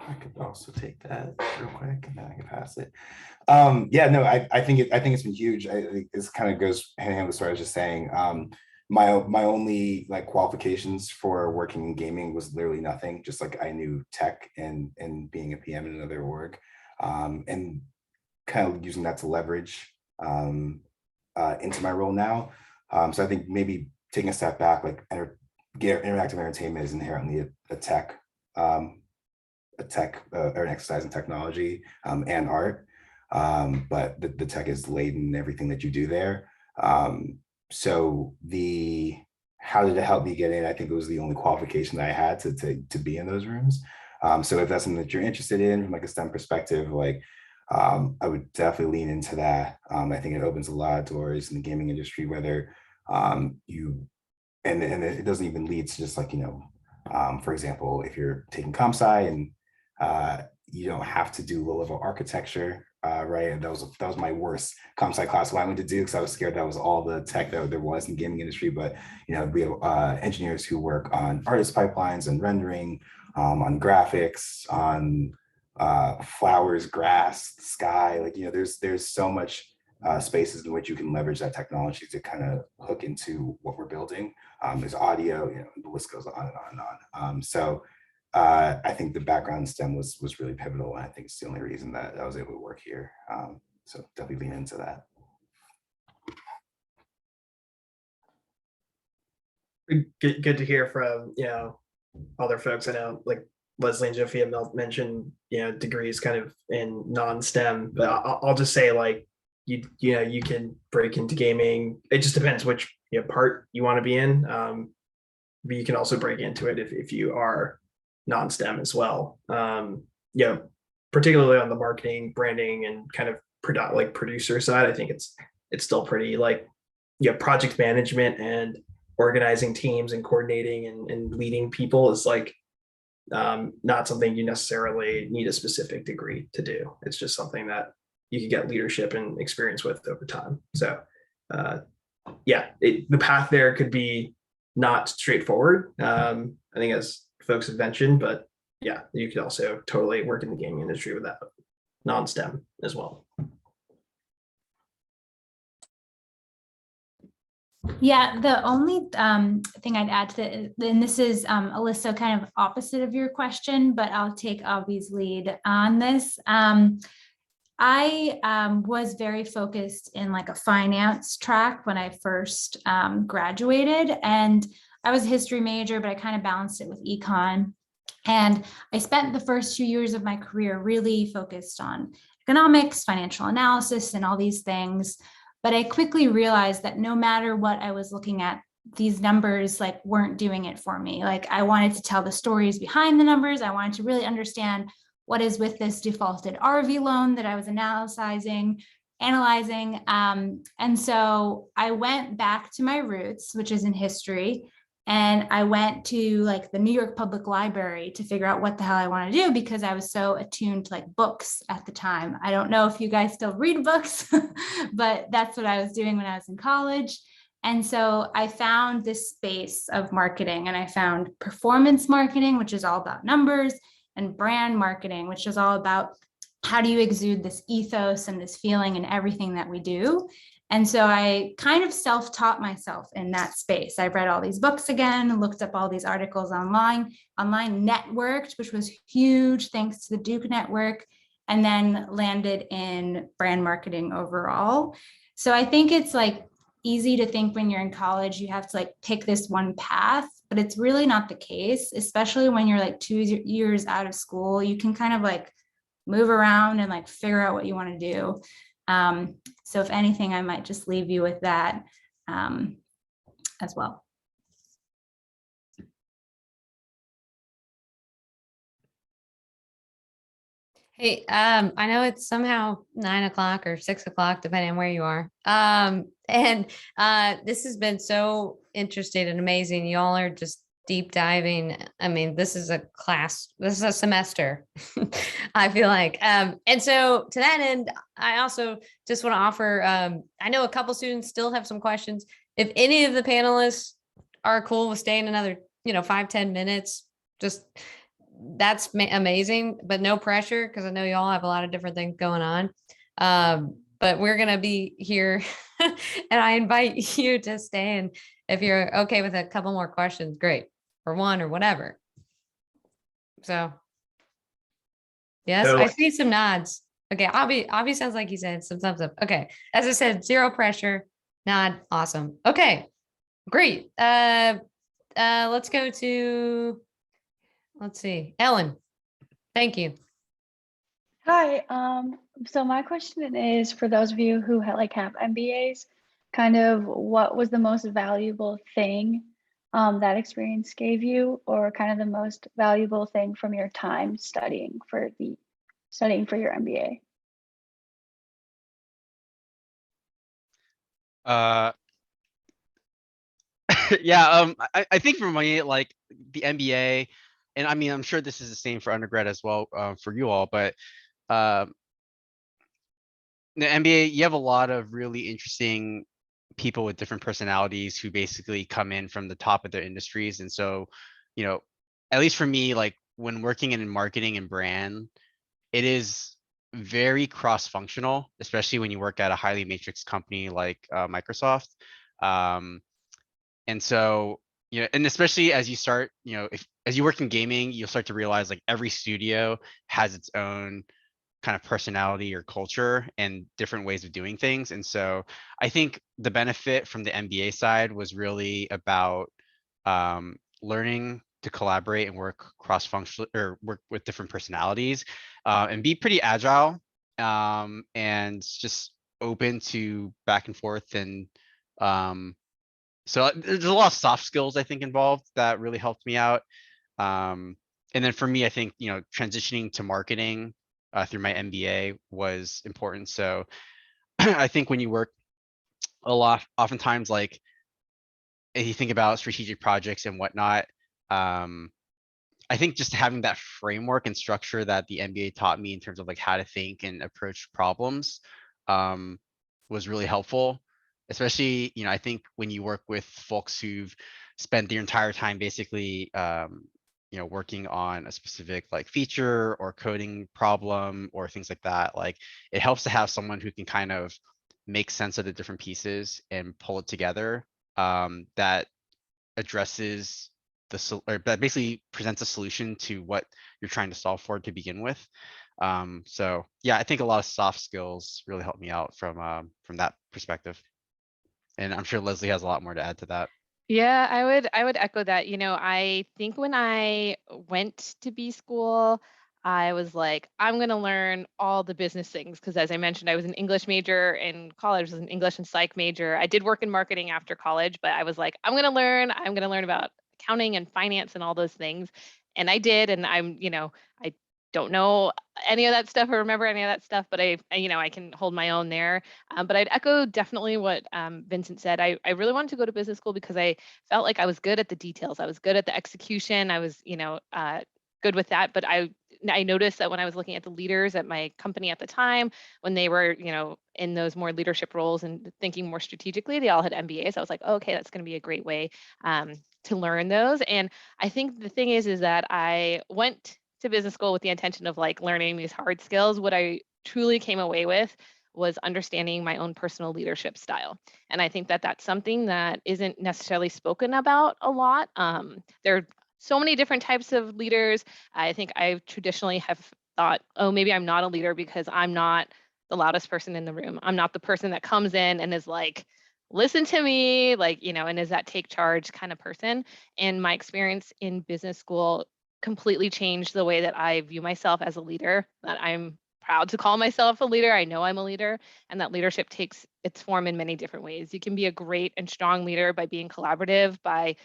I could also take that real quick and then I can pass it. I think it's been huge. This kind of goes hand in hand with what I was just saying. My only like qualifications for working in gaming was literally nothing. Just like I knew tech and being a PM in another org, and kind of using that to leverage into my role now. So I think maybe taking a step back, like interactive entertainment is inherently a tech or an exercise in technology and art, but the tech is laden in everything that you do there. So how did it help me get in? I think it was the only qualification that I had to be in those rooms. So if that's something that you're interested in from like a STEM perspective, like I would definitely lean into that. I think it opens a lot of doors in the gaming industry, whether and it doesn't even lead to just like, for example, if you're taking comp sci and you don't have to do low-level architecture, right? And that was my worst comp sci class I went to do because I was scared that was all the tech that there was in the gaming industry. But we have engineers who work on artist pipelines and rendering, on graphics, on flowers, grass, sky. Like there's so much spaces in which you can leverage that technology to kind of hook into what we're building. There's audio, the list goes on and on and on. So I think the background in STEM was really pivotal, and I think it's the only reason that I was able to work here. So definitely lean into that. Good to hear from other folks. I know like Leslie and Zsofia mentioned degrees kind of in non-STEM, but I'll just say like you can break into gaming. It just depends which part you want to be in, but you can also break into it if you are non-STEM as well. Particularly on the marketing, branding, and kind of producer side, I think it's still pretty like project management and organizing teams and coordinating and leading people is like not something you necessarily need a specific degree to do. It's just something that you can get leadership and experience with over time. So the path there could be not straightforward, I think, as folks have mentioned, but you could also totally work in the gaming industry with that non-STEM as well. Yeah, the only thing I'd add to that, and this is Alyssa, kind of opposite of your question, but I'll take Abhi's lead on this. I was very focused in like a finance track when I first graduated, and I was a history major, but I kind of balanced it with econ. And I spent the first 2 years of my career really focused on economics, financial analysis, and all these things. But I quickly realized that no matter what I was looking at, these numbers like weren't doing it for me. Like I wanted to tell the stories behind the numbers. I wanted to really understand what is with this defaulted RV loan that I was analyzing. And so I went back to my roots, which is in history. And I went to like the New York Public Library to figure out what the hell I want to do because I was so attuned to like books at the time. I don't know if you guys still read books, but that's what I was doing when I was in college. And so I found this space of marketing, and I found performance marketing, which is all about numbers, and brand marketing, which is all about how do you exude this ethos and this feeling in everything that we do. And so I kind of self-taught myself in that space. I read all these books again, looked up all these articles online, networked, which was huge, thanks to the Duke network, and then landed in brand marketing overall. So I think it's like easy to think when you're in college, you have to like pick this one path, but it's really not the case, especially when you're like 2 years out of school. You can kind of like move around and like figure out what you want to do. So if anything, I might just leave you with that as well. Hey, I know it's somehow 9 o'clock or 6 o'clock, depending on where you are. And this has been so interested and amazing. Y'all are just deep diving. I mean, this is a class, this is a semester, I feel like. And so to that end, I also just want to offer, I know a couple students still have some questions. If any of the panelists are cool with staying another, 5-10 minutes, just that's amazing, but no pressure, because I know y'all have a lot of different things going on. But we're going to be here and I invite you to stay. And if you're okay with a couple more questions, great, or one or whatever. So yes, So- I see some nods. Okay, Abhi sounds like he said some thumbs up. Okay, as I said, zero pressure, nod, awesome. Okay, great. Let's go to, let's see, Ellen. Thank you. Hi. So my question is for those of you who have MBAs, kind of what was the most valuable thing that experience gave you, or kind of the most valuable thing from your time studying for your MBA? Yeah, I think for me, like the MBA, and I mean, I'm sure this is the same for undergrad as well, for you all, but the MBA, you have a lot of really interesting people with different personalities who basically come in from the top of their industries. And so, at least for me, like when working in marketing and brand, it is very cross-functional, especially when you work at a highly matrix company like Microsoft. And so, and especially as you start, as you work in gaming, you'll start to realize like every studio has its own kind of personality or culture and different ways of doing things. And so I think the benefit from the MBA side was really about learning to collaborate and work cross-functional, or work with different personalities, and be pretty agile, and just open to back and forth. And so there's a lot of soft skills I think involved that really helped me out. And then for me, I think, transitioning to marketing through my MBA was important. So I think when you work a lot, oftentimes, like if you think about strategic projects and whatnot, I think just having that framework and structure that the MBA taught me in terms of like how to think and approach problems was really helpful. Especially, I think when you work with folks who've spent their entire time basically working on a specific like feature or coding problem or things like that, like it helps to have someone who can kind of make sense of the different pieces and pull it together, that addresses or that basically presents a solution to what you're trying to solve for to begin with. So yeah, I think a lot of soft skills really helped me out from that perspective. And I'm sure Leslie has a lot more to add to that. Yeah, I would echo that. I think when I went to B school, I was like, I'm going to learn all the business things, because as I mentioned, I was an English major in college, I was an English and psych major. I did work in marketing after college, but I was like, I'm going to learn about accounting and finance and all those things. And I did, and I don't know any of that stuff or remember any of that stuff, but I can hold my own there. But I'd echo definitely what Vincent said. I really wanted to go to business school because I felt like I was good at the details. I was good at the execution. I was, good with that. But I noticed that when I was looking at the leaders at my company at the time, when they were, in those more leadership roles and thinking more strategically, they all had MBAs. I was like, oh, okay, that's going to be a great way to learn those. And I think the thing is that I went to business school with the intention of like learning these hard skills. What I truly came away with was understanding my own personal leadership style. And I think that that's something that isn't necessarily spoken about a lot. There are so many different types of leaders. I think I traditionally have thought, oh, maybe I'm not a leader because I'm not the loudest person in the room. I'm not the person that comes in and is like, listen to me, like, and is that take charge kind of person. And my experience in business school completely changed the way that I view myself as a leader, that I'm proud to call myself a leader. I know I'm a leader, and that leadership takes its form in many different ways. You can be a great and strong leader by being collaborative, by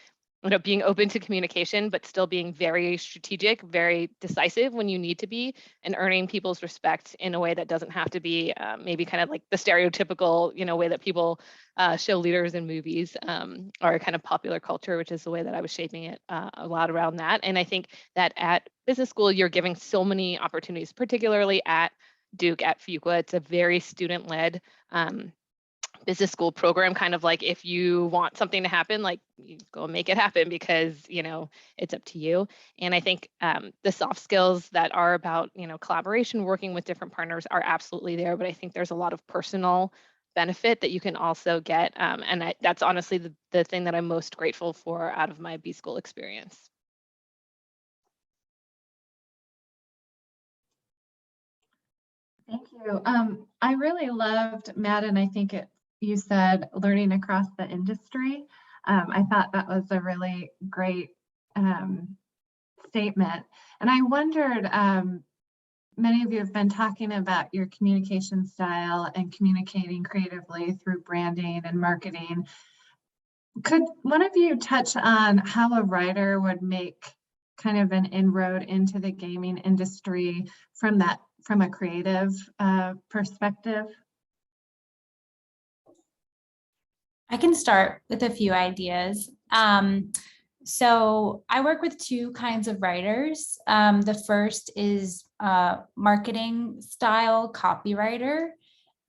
being open to communication, but still being very strategic, very decisive when you need to be, and earning people's respect in a way that doesn't have to be maybe kind of like the stereotypical, way that people show leaders in movies or kind of popular culture, which is the way that I was shaping it a lot around that. And I think that at business school, you're giving so many opportunities, particularly at Duke, at Fuqua. It's a very student-led business school program, kind of like if you want something to happen, like you go make it happen because, it's up to you. And I think the soft skills that are about, collaboration, working with different partners are absolutely there, but I think there's a lot of personal benefit that you can also get. And that's honestly the thing that I'm most grateful for out of my B school experience. Thank you. I really loved Madden. I think you said learning across the industry. I thought that was a really great statement. And I wondered, many of you have been talking about your communication style and communicating creatively through branding and marketing. Could one of you touch on how a writer would make kind of an inroad into the gaming industry from a creative perspective? I can start with a few ideas. So I work with two kinds of writers. The first is marketing style copywriter.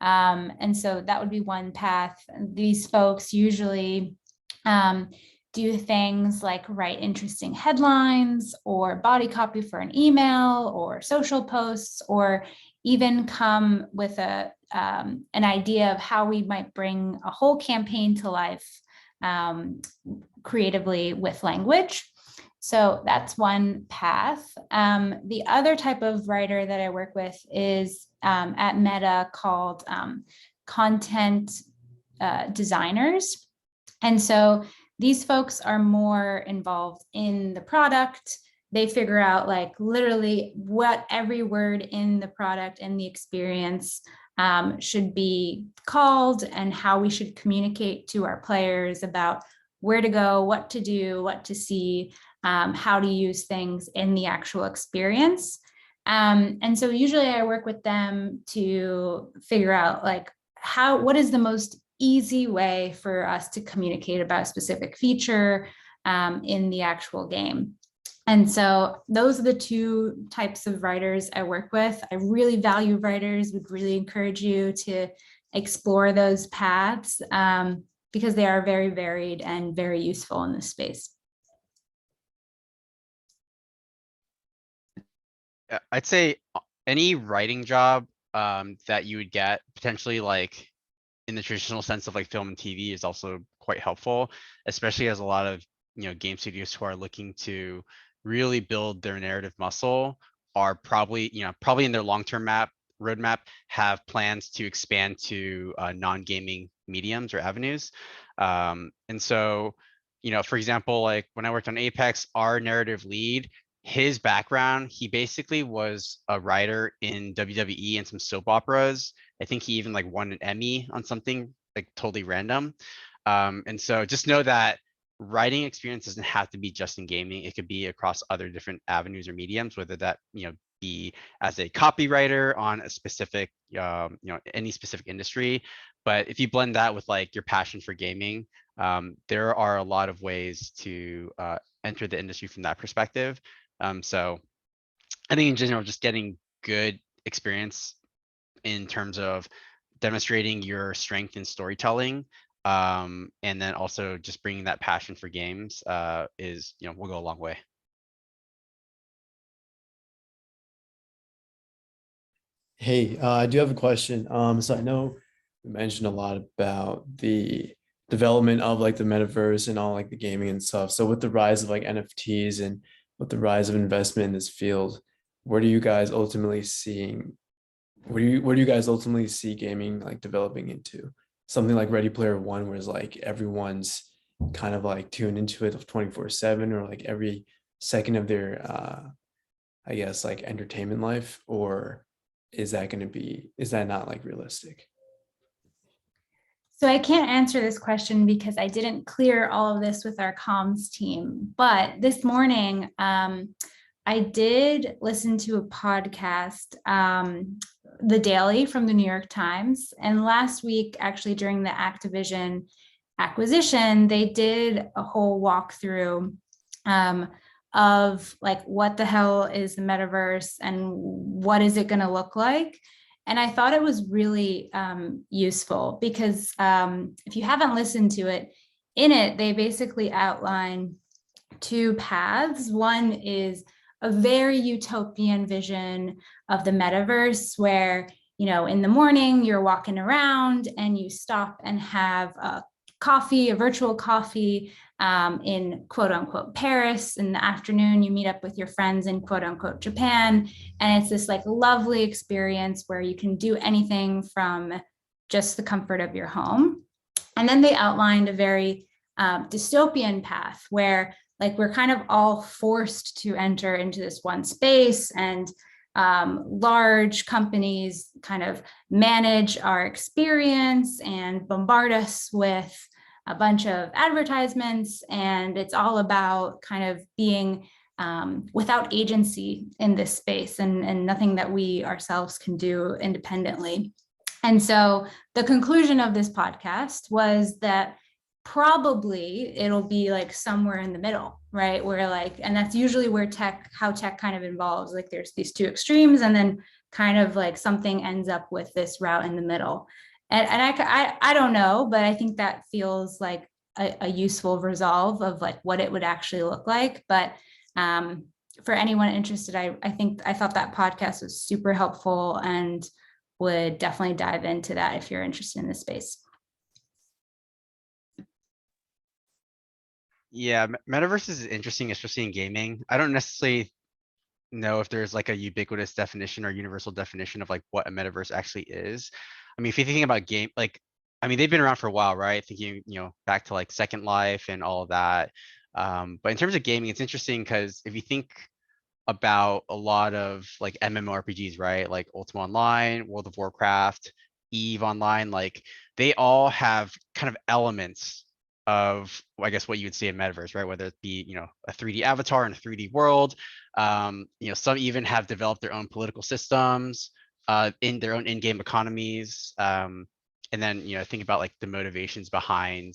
And so that would be one path. These folks usually do things like write interesting headlines or body copy for an email or social posts, or even come with an idea of how we might bring a whole campaign to life creatively with language. So that's one path. The other type of writer that I work with is at Meta called content designers. And so these folks are more involved in the product. They figure out like literally what every word in the product and the experience should be called and how we should communicate to our players about where to go, what to do, what to see, how to use things in the actual experience. And so usually I work with them to figure out like what is the most easy way for us to communicate about a specific feature in the actual game. And so those are the two types of writers I work with. I really value writers, would really encourage you to explore those paths because they are very varied and very useful in this space. I'd say any writing job that you would get potentially like in the traditional sense of like film and TV is also quite helpful, especially as a lot of game studios who are looking to really build their narrative muscle are probably in their long-term roadmap have plans to expand to non-gaming mediums or avenues. And so, for example, like when I worked on Apex, our narrative lead, his background, he basically was a writer in WWE and some soap operas. I think he even like won an Emmy on something like totally random. And so just know that writing experience doesn't have to be just in gaming. It could be across other different avenues or mediums, whether that, be as a copywriter on a specific, any specific industry. But if you blend that with like your passion for gaming, there are a lot of ways to enter the industry from that perspective. So I think in general, just getting good experience in terms of demonstrating your strength in storytelling, and then also just bringing that passion for games is, will go a long way. Hey, I do have a question. So I know we mentioned a lot about the development of like the metaverse and all like the gaming and stuff. So with the rise of like NFTs and with the rise of investment in this field, where do you guys ultimately see gaming like developing into? Something like Ready Player One, where it's like everyone's kind of like tuned into it 24/7, or like every second of their I guess like entertainment life, or is that not like realistic? So I can't answer this question because I didn't clear all of this with our comms team. But this morning, I did listen to a podcast, The Daily from the New York Times. And last week, actually during the Activision acquisition, they did a whole walkthrough of like, what the hell is the metaverse and what is it going to look like? And I thought it was really useful because if you haven't listened to it, in it, they basically outline two paths. One is a very utopian vision of the metaverse where, you know, in the morning you're walking around and you stop and have a coffee, a virtual coffee in quote unquote Paris. In the afternoon, you meet up with your friends in quote unquote Japan. And it's this like lovely experience where you can do anything from just the comfort of your home. And then they outlined a very dystopian path where like we're kind of all forced to enter into this one space, and large companies kind of manage our experience and bombard us with a bunch of advertisements. And it's all about kind of being without agency in this space and nothing that we ourselves can do independently. And so the conclusion of this podcast was that probably it'll be like somewhere in the middle, right? Where like, and that's usually where how tech kind of involves, like there's these two extremes and then kind of like something ends up with this route in the middle. And I don't know, but I think that feels like a useful resolve of like what it would actually look like. But for anyone interested, I thought that podcast was super helpful and would definitely dive into that if you're interested in this space. Yeah, metaverse is interesting, especially in gaming. I don't necessarily know if there's like a ubiquitous definition or universal definition of like what a metaverse actually is. I mean, if you think about game, like, I mean, they've been around for a while, right? Thinking, you know, back to like Second Life and all of that. But in terms of gaming, it's interesting because if you think about a lot of like MMORPGs, right? Like Ultima Online, World of Warcraft, Eve Online, like they all have kind of elements of, I guess, what you would see in metaverse, right? Whether it be, you know, a 3D avatar in a 3D world. You know, some even have developed their own political systems, in their own in-game economies. And then, you know, think about like the motivations behind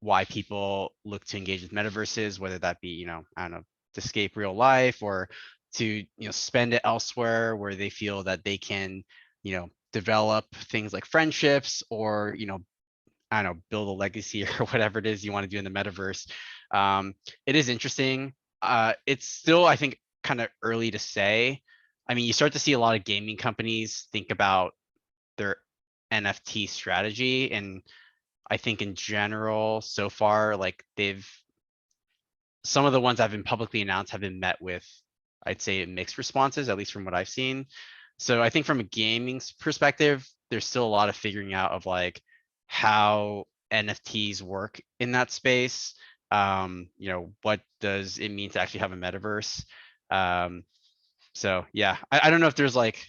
why people look to engage with metaverses, whether that be, you know, I don't know, to escape real life or to, you know, spend it elsewhere where they feel that they can, you know, develop things like friendships or, you know, I don't know, build a legacy or whatever it is you want to do in the metaverse. It is interesting. It's still, I think, kind of early to say. I mean, you start to see a lot of gaming companies think about their NFT strategy. And I think in general, so far, like some of the ones that have been publicly announced have been met with, I'd say, mixed responses, at least from what I've seen. So I think from a gaming perspective, there's still a lot of figuring out of like how NFTs work in that space. You know, what does it mean to actually have a metaverse? So yeah, I don't know if there's like,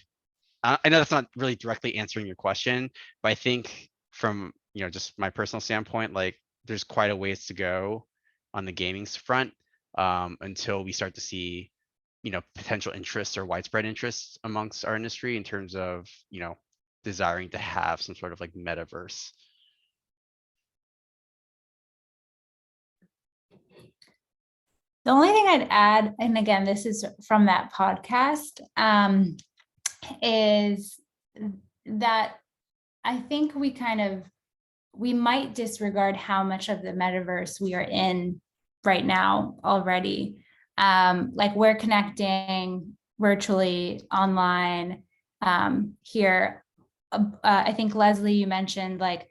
I know that's not really directly answering your question, but I think from, you know, just my personal standpoint, like there's quite a ways to go on the gaming front until we start to see, you know, potential interests or widespread interests amongst our industry in terms of, you know, desiring to have some sort of like metaverse. The only thing I'd add, and again, this is from that podcast, is that I think we might disregard how much of the metaverse we are in right now already. Like we're connecting virtually online here. I think Leslie, you mentioned like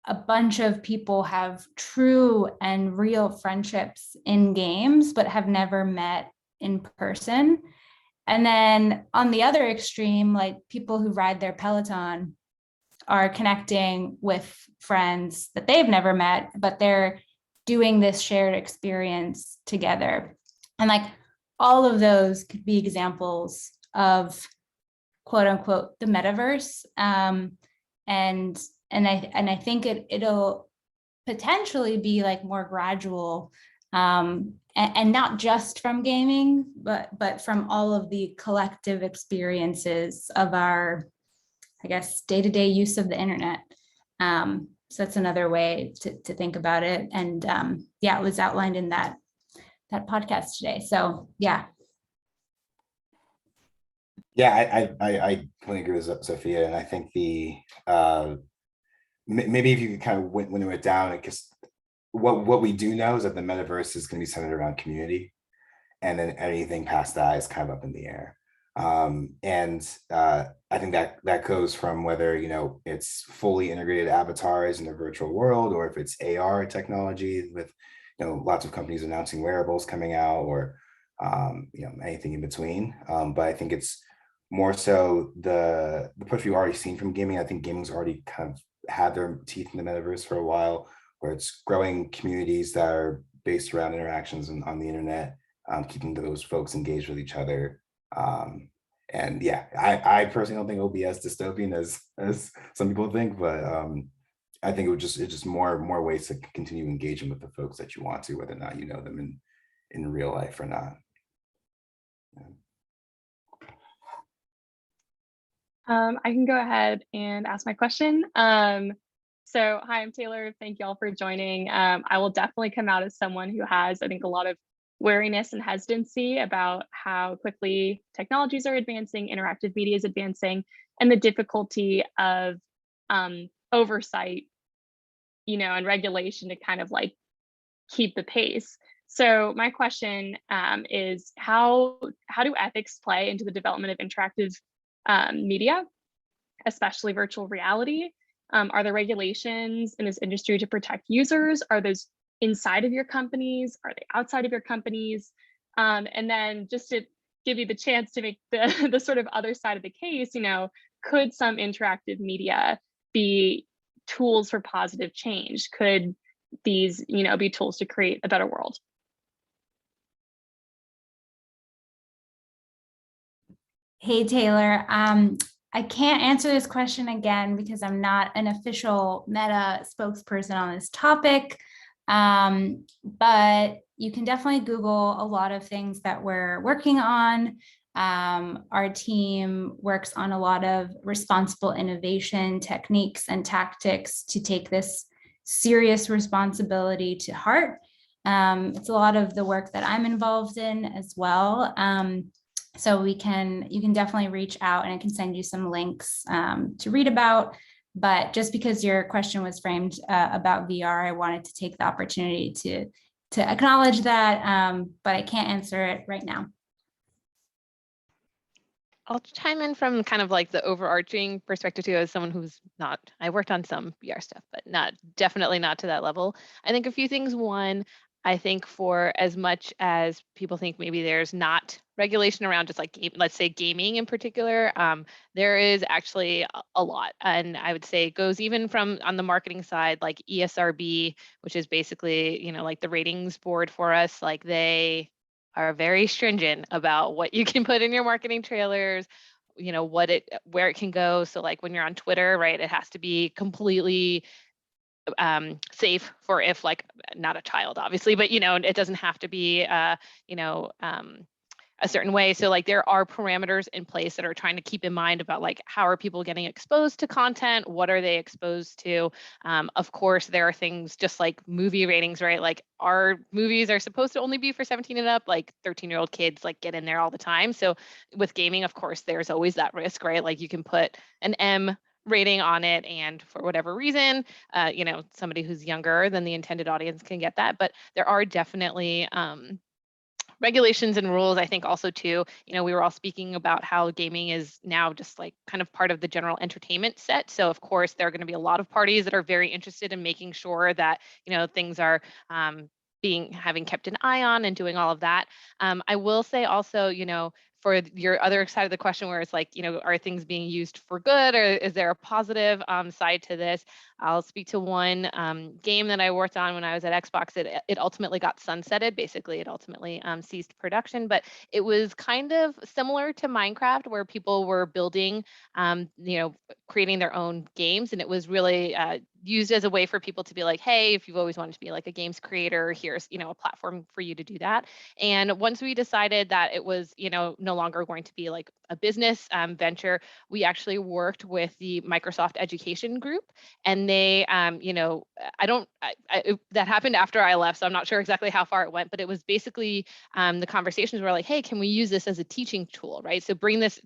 a bunch of people have true and real friendships in games, but have never met in person. And then on the other extreme, like people who ride their Peloton are connecting with friends that they've never met, but they're doing this shared experience together. And like all of those could be examples of quote unquote the metaverse. And I think it'll potentially be like more gradual, and not just from gaming, but from all of the collective experiences of our, I guess, day-to-day use of the internet. So that's another way to think about it. And yeah, it was outlined in that podcast today. So yeah. Yeah, I completely agree with Zsofia, and I think the maybe if you could kind of winnow it down, because what we do know is that the metaverse is going to be centered around community, and then anything past that is kind of up in the air. I think that goes from whether, you know, it's fully integrated avatars in the virtual world, or if it's AR technology with, you know, lots of companies announcing wearables coming out, or you know, anything in between. But I think it's more so the push we've already seen from gaming. I think gaming's already kind of had their teeth in the metaverse for a while, where it's growing communities that are based around interactions on the internet, keeping those folks engaged with each other. And yeah, I personally don't think it'll be as dystopian as some people think, but I think it's just more ways to continue engaging with the folks that you want to, whether or not you know them in real life or not. Yeah. I can go ahead and ask my question. So hi, I'm Taylor. Thank you all for joining. I will definitely come out as someone who has, I think, a lot of wariness and hesitancy about how quickly technologies are advancing, interactive media is advancing, and the difficulty of oversight, you know, and regulation to kind of like keep the pace. So my question is how do ethics play into the development of interactive media, especially virtual reality? Are there regulations in this industry to protect users? Are those inside of your companies? Are they outside of your companies? And then just to give you the chance to make the sort of other side of the case, you know, could some interactive media be tools for positive change? Could these, you know, be tools to create a better world? Hey, Taylor. I can't answer this question again because I'm not an official Meta spokesperson on this topic. But you can definitely Google a lot of things that we're working on. Our team works on a lot of responsible innovation techniques and tactics to take this serious responsibility to heart. It's a lot of the work that I'm involved in as well. So you can definitely reach out, and I can send you some links to read about. But just because your question was framed about VR, I wanted to take the opportunity to acknowledge that, but I can't answer it right now. I'll chime in from kind of like the overarching perspective too, as someone who's not, I worked on some VR stuff, but definitely not to that level. I think a few things. One, I think for as much as people think maybe there's not regulation around just like, let's say gaming in particular, there is actually a lot. And I would say it goes even from on the marketing side, like ESRB, which is basically, you know, like the ratings board for us, like they are very stringent about what you can put in your marketing trailers, you know, where it can go. So like when you're on Twitter, right, it has to be completely safe for if like not a child obviously, but you know, it doesn't have to be you know, a certain way. So like there are parameters in place that are trying to keep in mind about like how are people getting exposed to content, what are they exposed to. Of course there are things just like movie ratings, right? Like our movies are supposed to only be for 17 and up, like 13-year-old kids like get in there all the time. So with gaming, of course, there's always that risk, right? Like you can put an M rating on it, and for whatever reason, you know, somebody who's younger than the intended audience can get that. But there are definitely regulations and rules. I think also too, you know, we were all speaking about how gaming is now just like kind of part of the general entertainment set. So of course, there are going to be a lot of parties that are very interested in making sure that, you know, things are having kept an eye on and doing all of that. I will say also, you know, for your other side of the question, where it's like, are things being used for good, or is there a positive side to this? I'll speak to one game that I worked on when I was at Xbox. It ultimately got sunsetted. Basically, it ultimately ceased production, but it was kind of similar to Minecraft, where people were building, creating their own games, and it was really used as a way for people to be like, hey, if you've always wanted to be like a games creator, here's a platform for you to do that. And once we decided that it was no longer going to be like a business venture, we actually worked with the Microsoft Education Group, and they that happened after I left, so I'm not sure exactly how far it went, but it was basically the conversations were like, hey, can we use this as a teaching tool, right? So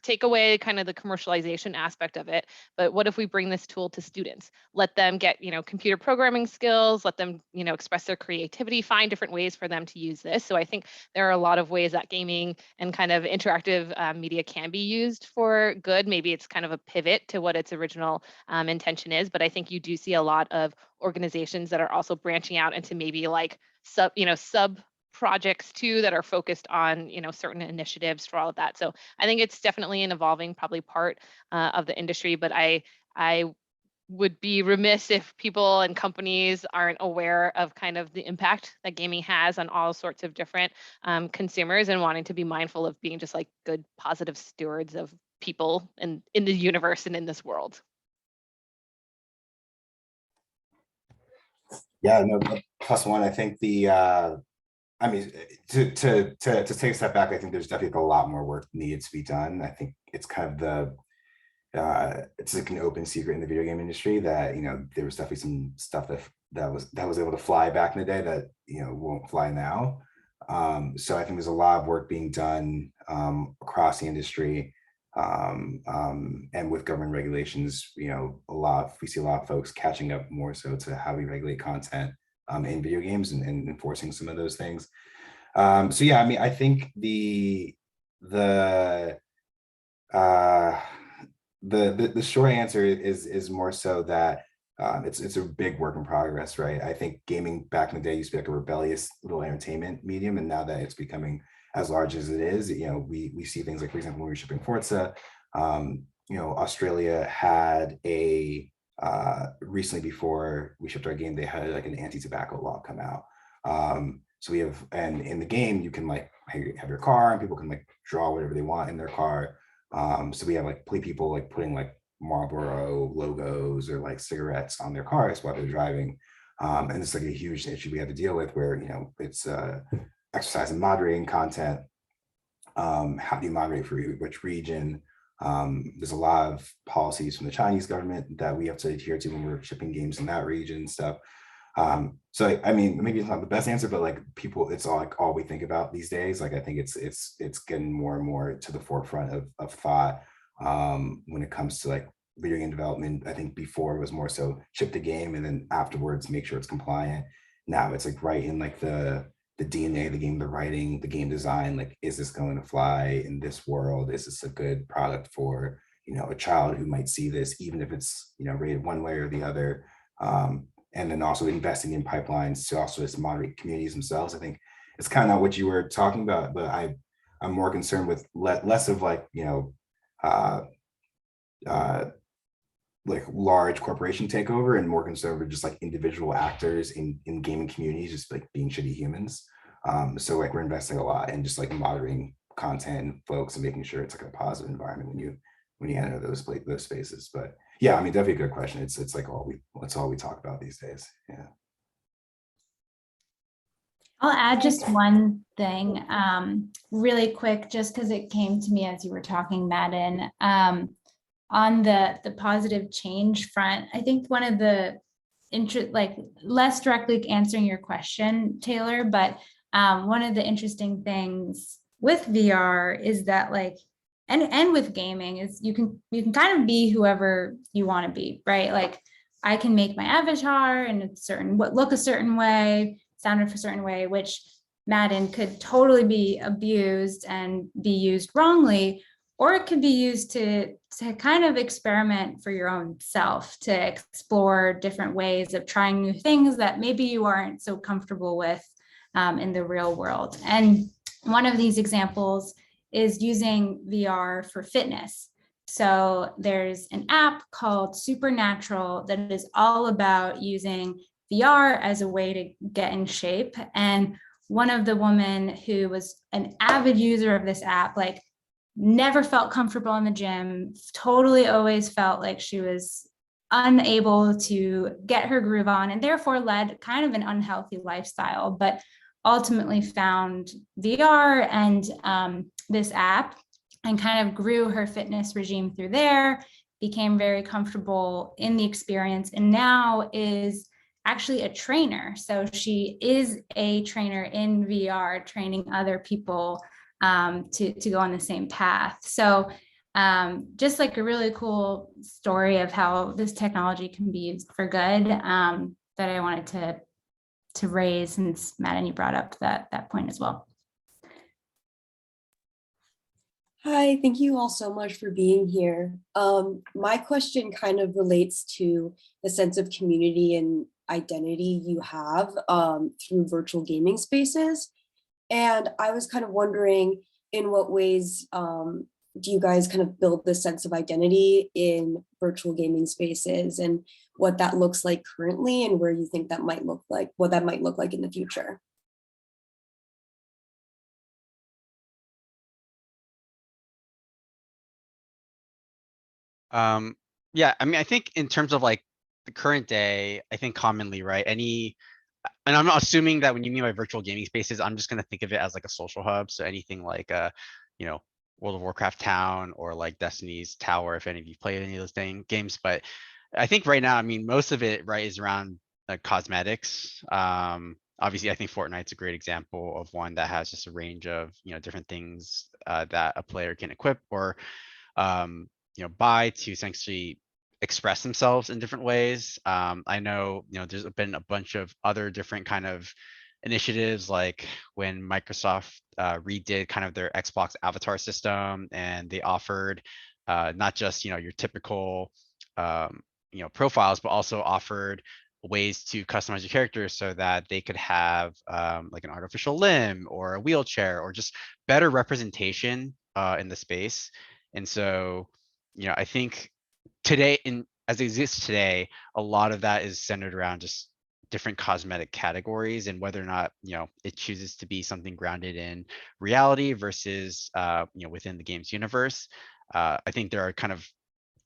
take away kind of the commercialization aspect of it, but what if we bring this tool to students, let them get computer programming skills, let them express their creativity, find different ways for them to use this. So I think there are a lot of ways that gaming and kind of interactive media can be used for good. Maybe it's kind of a pivot to what its original intention is, but I think you do see a lot of organizations that are also branching out into maybe like sub projects too, that are focused on certain initiatives for all of that. So I think it's definitely an evolving probably part of the industry, but I would be remiss if people and companies aren't aware of kind of the impact that gaming has on all sorts of different consumers, and wanting to be mindful of being just like good, positive stewards of people in the universe and in this world. Yeah, no, +1. I think to take a step back, I think there's definitely a lot more work needed to be done. I think it's kind of it's like an open secret in the video game industry that there was definitely some stuff that was able to fly back in the day that won't fly now. So I think there's a lot of work being done across the industry, and with government regulations. We see a lot of folks catching up more so to how we regulate content in video games and enforcing some of those things. So yeah, I think the short answer is more so that it's a big work in progress, right? I think gaming back in the day used to be like a rebellious little entertainment medium, and now that it's becoming as large as it is, we see things like, for example, when we were shipping Forza, Australia had a recently, before we shipped our game, they had like an anti-tobacco law come out. So we have, and in the game you can like have your car, and people can like draw whatever they want in their car. So we have like people like putting like Marlboro logos or like cigarettes on their cars while they're driving. And it's like a huge issue we have to deal with, where it's exercise and moderating content. How do you moderate for which region? There's a lot of policies from the Chinese government that we have to adhere to when we're shipping games in that region and stuff. So maybe it's not the best answer, but like it's all we think about these days. Like I think it's getting more and more to the forefront of thought when it comes to like video game development. I think before it was more so ship the game and then afterwards make sure it's compliant. Now it's like right in like the DNA of the game, the writing, the game design. Like, is this going to fly in this world? Is this a good product for a child who might see this, even if it's rated one way or the other? And then also investing in pipelines to also just moderate communities themselves. I think it's kind of not what you were talking about, but I'm more concerned with less of like like large corporation takeover, and more concerned with just like individual actors in gaming communities just like being shitty humans. So like we're investing a lot in just like moderating content and folks and making sure it's like a positive environment when you enter those spaces. But yeah, definitely a good question. It's like that's all we talk about these days. Yeah. I'll add just one thing really quick, just because it came to me as you were talking, Madden. On the positive change front, I think one of the like less directly answering your question, Taylor, but one of the interesting things with VR is that like, and with gaming is you can kind of be whoever you want to be, right? Like I can make my avatar and look a certain way, sound a certain way, which Madden could totally be abused and be used wrongly, or it could be used to kind of experiment for your own self, to explore different ways of trying new things that maybe you aren't so comfortable with in the real world. And one of these examples is using VR for fitness. So there's an app called Supernatural that is all about using VR as a way to get in shape. And one of the women who was an avid user of this app, like never felt comfortable in the gym, totally always felt like she was unable to get her groove on, and therefore led kind of an unhealthy lifestyle, but ultimately found VR and this app and kind of grew her fitness regime through there, became very comfortable in the experience, and now is actually a trainer. So she is a trainer in VR, training other people to go on the same path. So just like a really cool story of how this technology can be used for good that I wanted to raise, since Madden, you brought up that point as well. Hi, thank you all so much for being here. My question kind of relates to the sense of community and identity you have through virtual gaming spaces. And I was kind of wondering, in what ways do you guys kind of build this sense of identity in virtual gaming spaces, and what that looks like currently, and where you think that might look like, what that might look like in the future? Yeah, I mean, I think in terms of like the current day, I think commonly, right? And I'm not assuming that when you mean by virtual gaming spaces, I'm just gonna think of it as like a social hub. So anything like you know, World of Warcraft town, or like Destiny's tower, if any of you played any of those games. But I think right now, I mean, most of it, right, is around like cosmetics. Obviously, I think Fortnite's a great example of one that has just a range of, different things that a player can equip or buy to essentially express themselves in different ways. I know, there's been a bunch of other different kind of initiatives, like when Microsoft redid kind of their Xbox avatar system, and they offered not just, your typical, profiles, but also offered ways to customize your characters so that they could have like an artificial limb or a wheelchair, or just better representation in the space. And so, I think today, as it exists today, a lot of that is centered around just different cosmetic categories, and whether or not, it chooses to be something grounded in reality versus, within the game's universe. I think there are kind of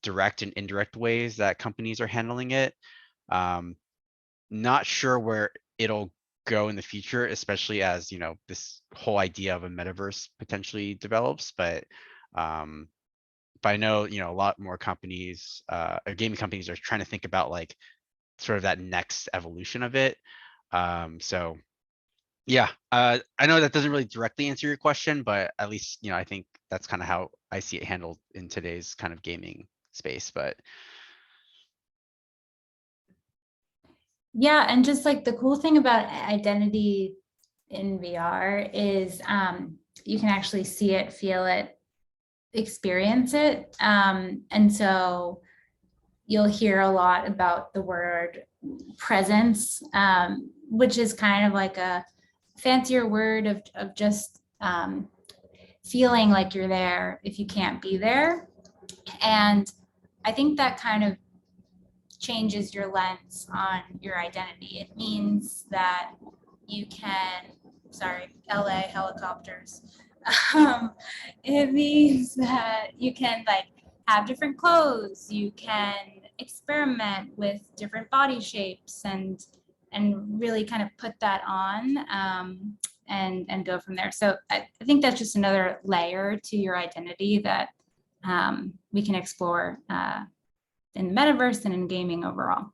direct and indirect ways that companies are handling it. Not sure where it'll go in the future, especially as, this whole idea of a metaverse potentially develops. But I know, a lot more companies, or gaming companies, are trying to think about like sort of that next evolution of it. So yeah, I know that doesn't really directly answer your question, but at least, I think that's kind of how I see it handled in today's kind of gaming space. But Yeah, and just like the cool thing about identity in VR is you can actually see it, feel it, experience it. And so you'll hear a lot about the word presence, which is kind of like a fancier word of just feeling like you're there if you can't be there. And I think that kind of changes your lens on your identity. It means that you can, sorry, LA helicopters. It means that you can like have different clothes, you can experiment with different body shapes and really kind of put that on and go from there. So I think that's just another layer to your identity that we can explore in the metaverse and in gaming overall.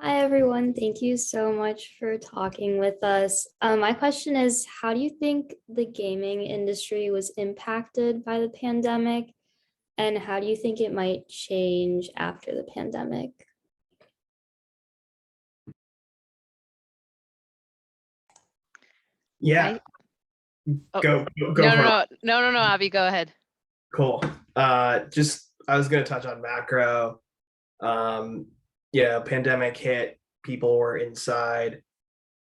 Hi, everyone. Thank you so much for talking with us. My question is, how do you think the gaming industry was impacted by the pandemic? And how do you think it might change after the pandemic? Yeah. Oh, Go no, for it. no, Abhi, go ahead. Cool. I was going to touch on macro. pandemic hit, people were inside.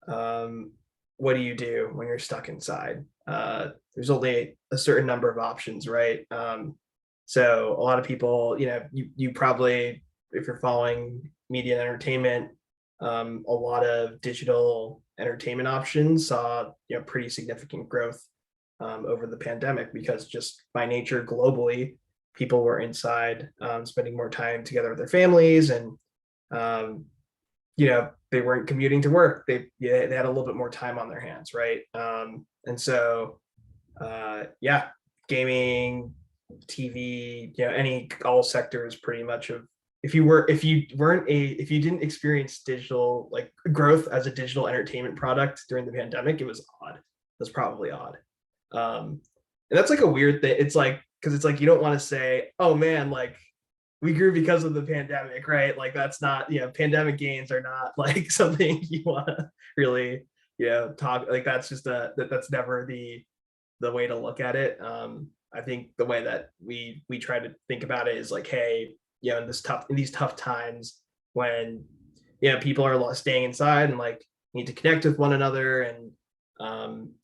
What do you do when you're stuck inside? There's only a certain number of options, right? So a lot of people, you probably, if you're following media and entertainment, a lot of digital entertainment options saw pretty significant growth over the pandemic, because just by nature globally, people were inside, spending more time together with their families, and they weren't commuting to work. They had a little bit more time on their hands, right? And so gaming, TV, all sectors pretty much of, if you didn't experience digital like growth as a digital entertainment product during the pandemic, it was odd. It was probably odd. And that's like a weird thing. It's like, because it's like, you don't want to say, oh man, like we grew because of the pandemic, right? Like that's not, pandemic gains are not like something you want to really, talk, like that's just that's never the way to look at it. I think the way that we try to think about it is like, hey, in these tough times when people are staying inside and like need to connect with one another, and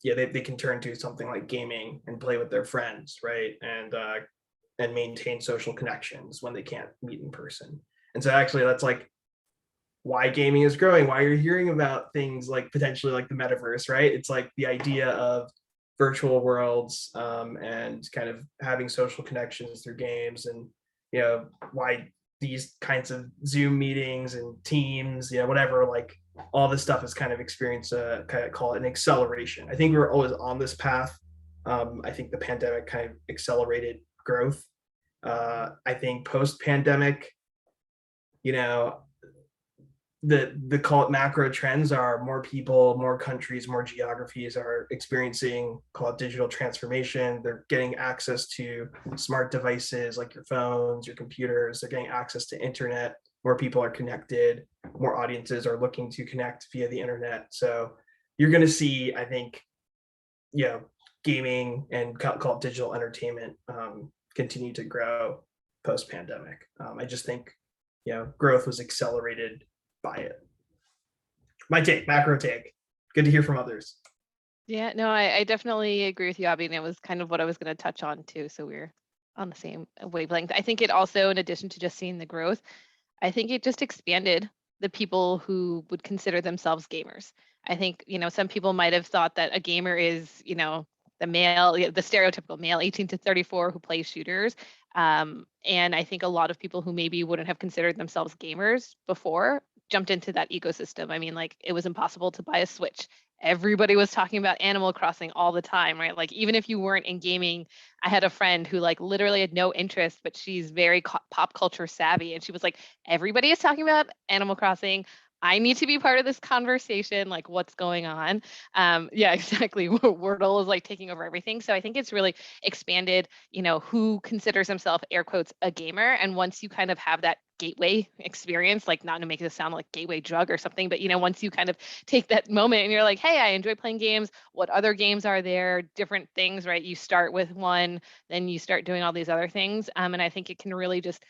they can turn to something like gaming and play with their friends, right? And maintain social connections when they can't meet in person. And so actually that's like why gaming is growing, why you're hearing about things like potentially like the metaverse, right? It's like the idea of virtual worlds, and kind of having social connections through games, and why these kinds of Zoom meetings and Teams, whatever, like all this stuff has kind of experienced a kind of call it an acceleration. I think we were always on this path. I think the pandemic kind of accelerated growth. I think post-pandemic, the call it macro trends are more people, more countries, more geographies are experiencing call it digital transformation. They're getting access to smart devices like your phones, your computers. They're getting access to internet. More people are connected. More audiences are looking to connect via the internet. So you're going to see, I think, gaming and call it digital entertainment continue to grow post-pandemic. I just think, growth was accelerated by it. My take, macro take. Good to hear from others. Yeah, no, I definitely agree with you, Abhi, and it was kind of what I was going to touch on too. So we're on the same wavelength. I think it also, in addition to just seeing the growth, I think it just expanded the people who would consider themselves gamers. I think, some people might have thought that a gamer is, the male, the stereotypical male 18 to 34 who plays shooters. And I think a lot of people who maybe wouldn't have considered themselves gamers before jumped into that ecosystem. I mean, like it was impossible to buy a Switch. Everybody was talking about Animal Crossing all the time, right? Like even if you weren't in gaming, I had a friend who like literally had no interest, but she's very pop culture savvy. And she was like, everybody is talking about Animal Crossing. I need to be part of this conversation. Like what's going on? Yeah, exactly. Wordle is like taking over everything. So I think it's really expanded, who considers himself air quotes a gamer. And once you kind of have that gateway experience, like not to make this sound like gateway drug or something, but once you kind of take that moment and you're like, hey, I enjoy playing games. What other games are there? Different things, right? You start with one, then you start doing all these other things. And I think it can really just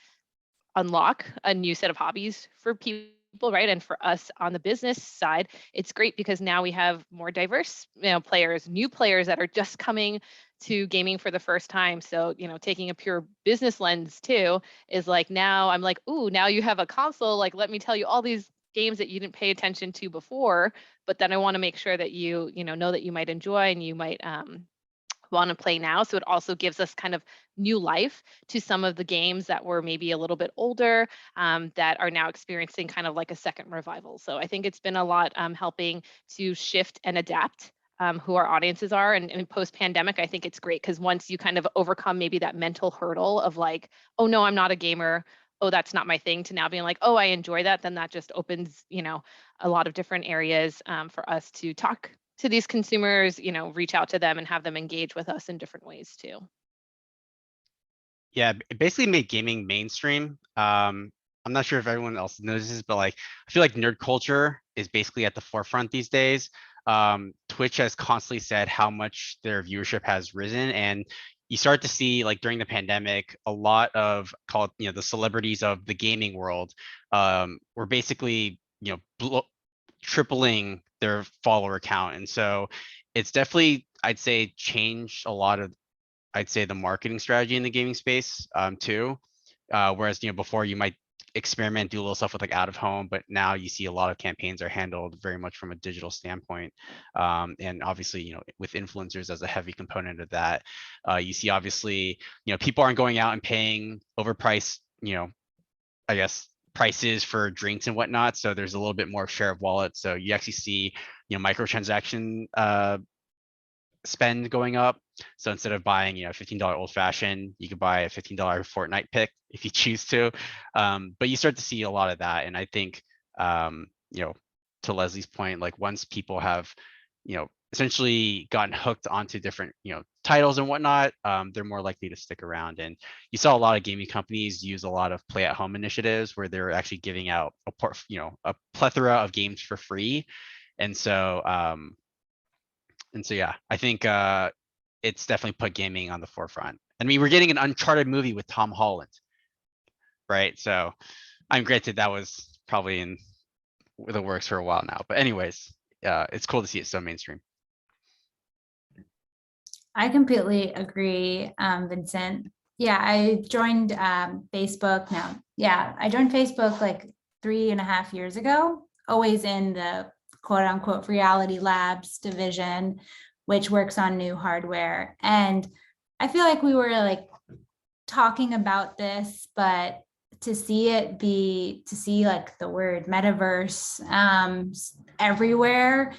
unlock a new set of hobbies for people, right? And for us on the business side, it's great because now we have more diverse, players, new players that are just coming to gaming for the first time. So, taking a pure business lens too is like, now I'm like, ooh, now you have a console. Like, let me tell you all these games that you didn't pay attention to before, but then I want to make sure that you, know that you might enjoy and you might, want to play now. So it also gives us kind of new life to some of the games that were maybe a little bit older, that are now experiencing kind of like a second revival. So I think it's been a lot helping to shift and adapt who our audiences are. And post-pandemic, I think it's great because once you kind of overcome maybe that mental hurdle of like, oh no, I'm not a gamer, oh, that's not my thing, to now being like, oh, I enjoy that, then that just opens, a lot of different areas for us to talk to these consumers, reach out to them and have them engage with us in different ways too. Yeah, it basically made gaming mainstream. I'm not sure if everyone else knows this, but like I feel like nerd culture is basically at the forefront these days. Twitch has constantly said how much their viewership has risen, and you start to see like during the pandemic, a lot of the celebrities of the gaming world were basically, tripling their follower count. And so it's definitely, I'd say, changed a lot of, the marketing strategy in the gaming space too. Whereas, before you might experiment, do a little stuff with like out of home, but now you see a lot of campaigns are handled very much from a digital standpoint. And obviously, with influencers as a heavy component of that, you see obviously, people aren't going out and paying overpriced, I guess, prices for drinks and whatnot. So there's a little bit more share of wallet. So you actually see, microtransaction spend going up. So instead of buying, $15 old fashioned, you could buy a $15 Fortnite pick if you choose to. But you start to see a lot of that. And I think, to Leslie's point, like once people have, essentially gotten hooked onto different, titles and whatnot, they're more likely to stick around. And you saw a lot of gaming companies use a lot of play at home initiatives where they're actually giving out a plethora of games for free. And so, yeah, I think it's definitely put gaming on the forefront. I mean, we're getting an Uncharted movie with Tom Holland, right? So I'm granted that was probably in the works for a while now, but anyways, it's cool to see it so mainstream. I completely agree, Vincent. Yeah, I joined Facebook now. Yeah, I joined Facebook like 3.5 years ago, always in the quote unquote reality labs division, which works on new hardware. And I feel like we were like talking about this, but to see like the word metaverse everywhere,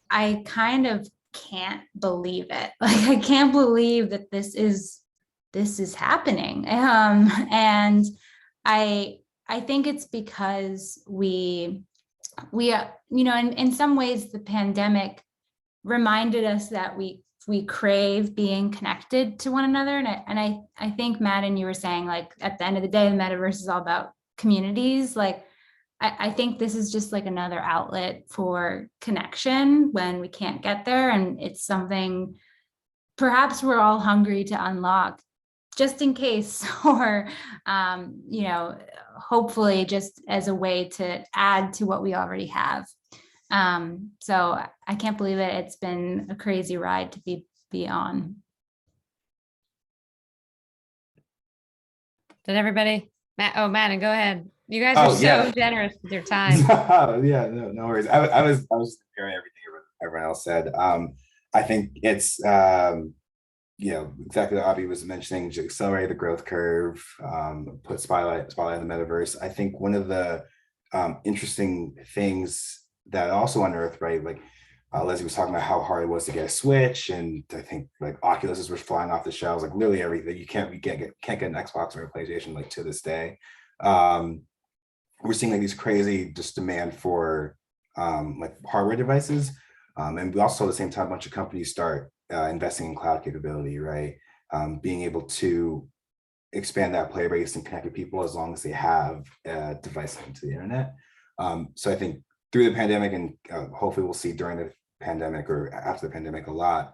I kind of can't believe it. Like, I can't believe that this is happening. And I think it's because we in some ways the pandemic reminded us that we crave being connected to one another. And I think, Madden, you were saying like at the end of the day, the metaverse is all about communities. Like, I think this is just like another outlet for connection when we can't get there. And it's something perhaps we're all hungry to unlock just in case, or, hopefully just as a way to add to what we already have. So I can't believe it. It's been a crazy ride to be on. Did everybody? Madden, go ahead. You guys are so generous with your time. Yeah, no worries. I was hearing everything everyone else said. I think it's exactly what Abhi was mentioning, to accelerate the growth curve, put spotlight on the metaverse. I think one of the interesting things that also unearthed, right, like Leslie was talking about how hard it was to get a Switch, and I think like Oculuses were flying off the shelves, like literally everything. You can't get an Xbox or a PlayStation like to this day. We're seeing like these crazy just demand for like hardware devices, and we also at the same time a bunch of companies start investing in cloud capability, right? Being able to expand that player base and connect with people as long as they have a device linked to the internet. So I think through the pandemic, and hopefully we'll see during the pandemic or after the pandemic a lot,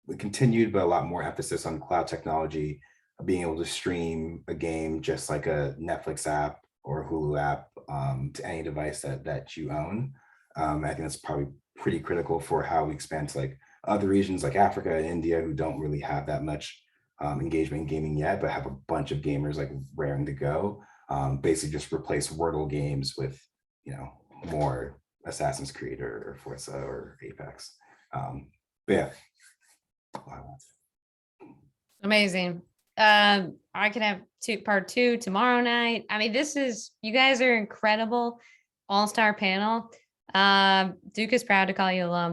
we continued, but a lot more emphasis on cloud technology, being able to stream a game just like a Netflix app or Hulu app to any device that you own. I think that's probably pretty critical for how we expand to like other regions like Africa and India, who don't really have that much engagement in gaming yet, but have a bunch of gamers like raring to go. Basically just replace Wordle games with, more Assassin's Creed or Forza or Apex. But yeah. Amazing. I can have part 2 tomorrow night. I mean, you guys are incredible, all-star panel. Duke is proud to call you alum.